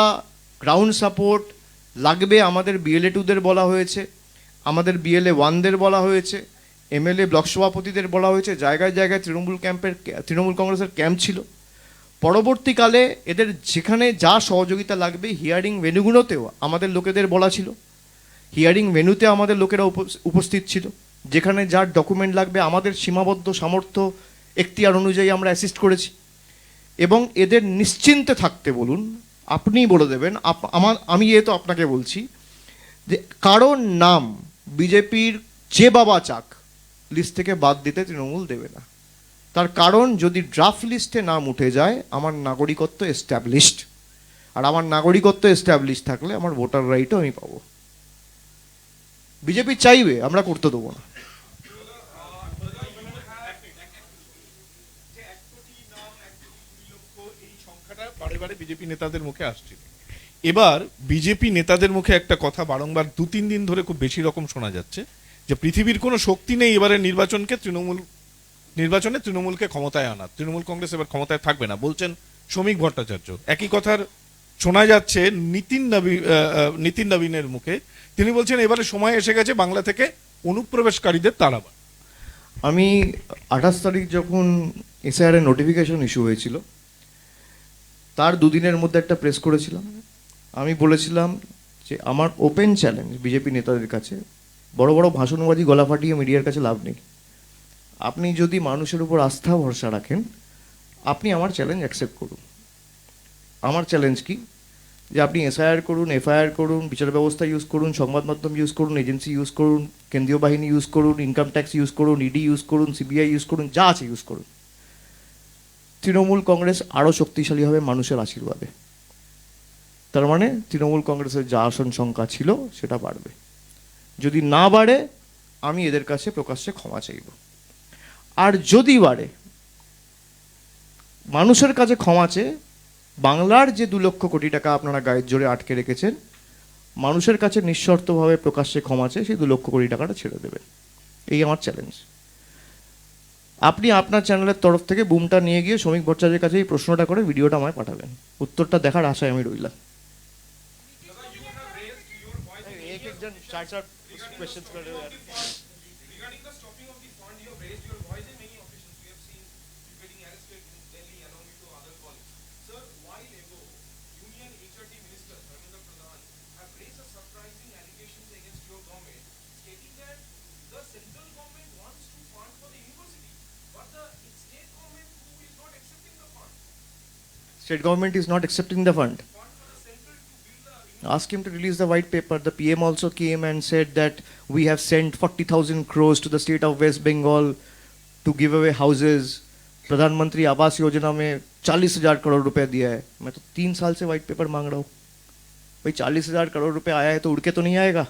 গ্রাউন্ড সাপোর্ট লাগবে, আমাদের BLA 2দের বলা হয়েছে, আমাদের BLA 1দের বলা হয়েছে, MLA ব্লক সভাপতিদের বলা হয়েছে। জায়গায় জায়গায় তৃণমূল কংগ্রেসের ক্যাম্প ছিল। পরবর্তীকালে এদের যেখানে যা সহযোগিতা লাগবে, হিয়ারিং ভেন্যুগুলোতেও আমাদের লোকেদের বলা ছিল। হিয়ারিং ভেন্যুতে আমাদের লোকেরা উপস্থিত ছিল। যেখানে যার ডকুমেন্ট লাগবে, আমাদের সীমাবদ্ধ সামর্থ্য এখতিয়ার অনুযায়ী আমরা অ্যাসিস্ট করেছি। এবং এদের নিশ্চিন্তে থাকতে বলুন, আপনিই বলে দেবেন। আমি তো আপনাকে বলছি যে কারোর নাম বিজেপির যে বাবা চাক লিস্ট থেকে বাদ দিতে তৃণমূল দেবে না। তার কারণ, যদি ড্রাফট লিস্টে নাম উঠে যায়, আমার নাগরিকত্ব এস্টাবলিশড। আর আমার নাগরিকত্ব এস্টাবলিশ থাকলে আমার ভোটার রাইটও আমি পাবো। বিজেপি চাইবে, আমরা করতে দেবো না। বারে বারে বিজেপি নেতাদের মুখে আসছিল। এবার বিজেপি নেতাদের মুখে একটা কথা বারংবার 2-3 দিন ধরে খুব বেশি রকম শোনা যাচ্ছে, যে পৃথিবীর কোনো শক্তি নেই এবারে নির্বাচনে তৃণমূলকে ক্ষমতায় আনা। তৃণমূল কংগ্রেস এবার ক্ষমতায় থাকবে না, বলছেন শ্রমিক ভট্টাচার্য। একই কথার শোনা যাচ্ছে নিতিন নবীনের মুখে। তিনি বলছেন এবারে সময় এসে গেছে বাংলা থেকে অনুপ্রবেশকারীদের তাড়াবার। আমি 28 তারিখ যখন SIR এর নোটিফিকেশন ইস্যু হয়েছিল, তার 2 দিনের মধ্যে একটা প্রেস করেছিলাম। আমি বলেছিলাম যে আমার ওপেন চ্যালেঞ্জ বিজেপি নেতাদের কাছে, বড় বড় ভাষণবাজি গলা ফাটিয়ে মিডিয়ার কাছে লাভ নেই। আপনি যদি মানুষের উপর আস্থা ভরসা রাখেন, আপনি আমার চ্যালেঞ্জ অ্যাকসেপ্ট করুন। আমার চ্যালেঞ্জ কি? যে আপনি SIR করুন, FIR করুন, বিচার ব্যবস্থা ইউজ করুন, সংবাদ মাধ্যম ইউজ করুন, এজেন্সি ইউজ করুন, কেন্দ্রীয় বাহিনী ইউজ করুন, ইনকাম ট্যাক্স ইউজ করুন, ED ইউজ করুন, CBI ইউজ করুন, যা আছে ইউজ করুন। তৃণমূল কংগ্রেস আরও শক্তিশালী হবে মানুষের আশীর্বাদে। তার মানে তৃণমূল কংগ্রেসের যা আসন সংখ্যা ছিল সেটা বাড়বে। যদি না বাড়ে, আমি এদের কাছে প্রকাশ্যে ক্ষমা চাইব। আর যদি বাড়ে, মানুষের কাছে ক্ষমা চেয়ে বাংলার যে 2 লক্ষ কোটি টাকা আপনারা গায়ের জোরে আটকে রেখেছেন, মানুষের কাছে নিঃশর্তভাবে প্রকাশ্যে ক্ষমা চেয়ে সেই 2 লক্ষ কোটি টাকাটা ছেড়ে দেবেন। এই আমার চ্যালেঞ্জ। আপনি আপনার চ্যানেলের তরফ থেকে বুমটা নিয়ে গিয়ে শ্রমিক ভট্টাচার্যের কাছে এই প্রশ্নটা করে ভিডিওটা আমায় পাঠাবেন। উত্তরটা দেখার আশায় আমি রইলাম। State government is not accepting the fund. Ask him to release the white paper. The PM also came and said that we have sent 40,000 crores to the state of West Bengal to give away houses. प्रधानमंत्री आवास योजना में 40,000 करोड़ रुपए दिया है. मैं तो 3 साल से व्हाइट पेपर मांग रहा हूँ. भाई 40,000 करोड़ रुपए आया है तो उड़ के तो नहीं आएगा,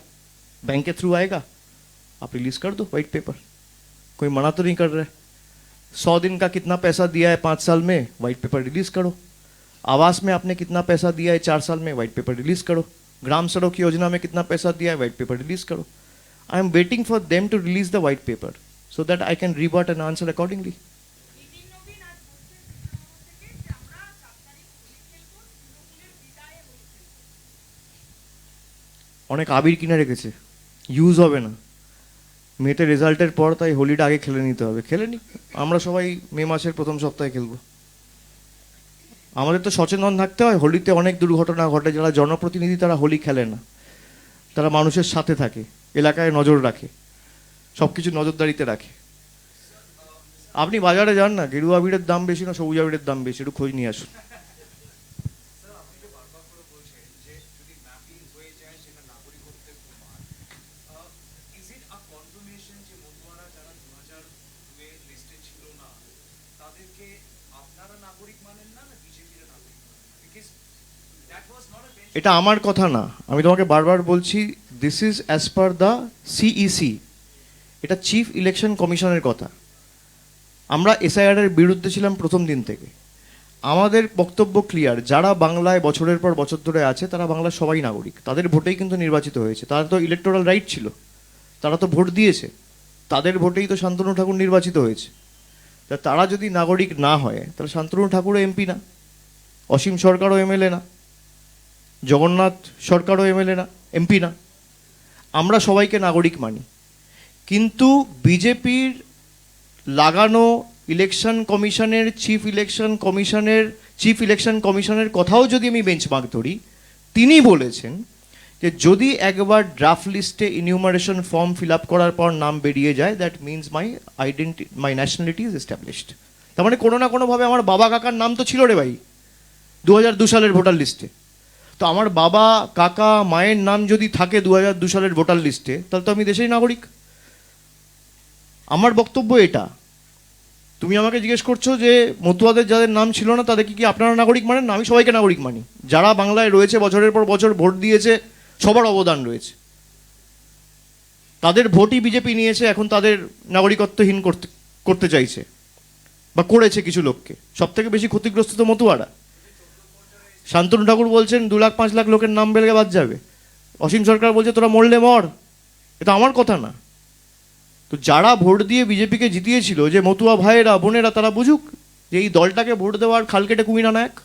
बैंक के थ्रू आएगा. आप रिलीज कर दो व्हाइट पेपर, कोई मना तो नहीं कर रहा है. 100 दिन का कितना पैसा दिया है 5 साल में, व्हाइट पेपर रिलीज करो. आवास में आपने कितना पैसा दिया है 4 साल में, व्हाइट पेपर रिलीज करो. ग्राम सड़क योजना में कितना पैसा दिया है, व्हाइट पेपर रिलीज करो. I am waiting for them to release the white paper so that I can revert an answer accordingly. অনেক আবির কিনে রেখেছে, ইউজ হবে না. মেতে রেজাল্টের পর তাই হোলিটা আগে খেলে নিতে হবে. খেলে নি, আমরা সবাই মে মাসের প্রথম সপ্তাহে খেলবো. আমাদের তো সচেতন থাকতে হয়. হোলিতে অনেক দুর্ঘটনা ঘটে. যারা জনপ্রতিনিধি তারা হোলি খেলে না, তারা মানুষের সাথে থাকে, এলাকায় নজর রাখে, সব কিছু নজরদারিতে রাখে. আপনি বাজারে যান না, গেরুয়া আবিরের দাম বেশি না সবুজ আবিরের দাম বেশি, একটু খোঁজ নিয়ে আসুন. এটা আমার কথা না, আমি তোমাকে বারবার বলছি, this is as per the CEC, এটা চিফ ইলেকশন কমিশনের কথা. আমরা এসআইআর এর বিরুদ্ধে ছিলাম প্রথম দিন থেকে. আমাদের বক্তব্য ক্লিয়ার, যারা বাংলায় বছরের পর বছর ধরে আছে তারা বাংলার সবাই নাগরিক. তাদের ভোটেই কিন্তু নির্বাচিত হয়েছে. তারা তো ইলেকটোরাল রাইট ছিল, তারা তো ভোট দিয়েছে, তাদের ভোটেই তো শান্তনু ঠাকুর নির্বাচিত হয়েছে. তা তারা যদি নাগরিক না হয় তাহলে শান্তনু ঠাকুরও এমপি না, অসীম সরকারও এমএলএ না, জগন্নাথ সরকারও এমএলএ না, এমপি না. আমরা সবাইকে নাগরিক মানি. কিন্তু বিজেপির লাগানো ইলেকশন কমিশনের চিফ ইলেকশন কমিশনের কথাও যদি আমি বেঞ্চমার্ক ধরি, তিনি বলেছেন যে যদি একবার ড্রাফট লিস্টে ইনিউমারেশন ফর্ম ফিল আপ করার পর নাম বেরিয়ে যায়, that means my nationality is established. তার মানে কোনো না কোনোভাবে আমার বাবা কাকার নাম তো ছিল রে ভাই 2002 সালের ভোটার লিস্টে. তো আমার বাবা কাকা মায়ের নাম যদি থাকে 2002 সালের ভোটার লিস্টে, তাহলে তো আমি দেশের নাগরিক. আমার বক্তব্য এটা. তুমি আমাকে জিজ্ঞেস করছো যে মতুয়াদের যাদের নাম ছিল না তাদেরকে কি আপনারা নাগরিক মানেন না? আমি সবাইকে নাগরিক মানি. যারা বাংলায় রয়েছে বছরের পর বছর ভোট দিয়েছে, সবার অবদান রয়েছে. তাদের ভোটই বিজেপি নিয়েছে, এখন তাদের নাগরিকত্বহীন করতে চাইছে বা করেছে কিছু লোককে. সব থেকে বেশি ক্ষতিগ্রস্ত তো মতুয়ারা. শান্তনু ঠাকুর বলছেন 2 লাখ 5 লাখ লোকের নাম বেলে বাদ যাবে. অসীম সরকার বলছে তোরা মরলে মর. এটা আমার কথা না. তো যারা ভোট দিয়ে বিজেপিকে জিতিয়েছিল, যে মতুয়া ভাইয়েরা বোনেরা, তারা বুঝুক যে এই দলটাকে ভোট দেওয়ার খাল কেটে কুমির আনা এক.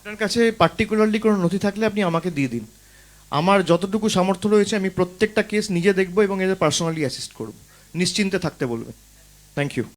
আপনার কাছে পার্টিকুলারলি কোনো নথি থাকলে আপনি আমাকে দিয়ে দিন. আমার যতটুকু সামর্থ্য রয়েছে আমি প্রত্যেকটা কেস নিজে দেখব এবং এদের পার্সোনালি অ্যাসিস্ট করব. নিশ্চিন্তে থাকতে বলবেন. Thank you.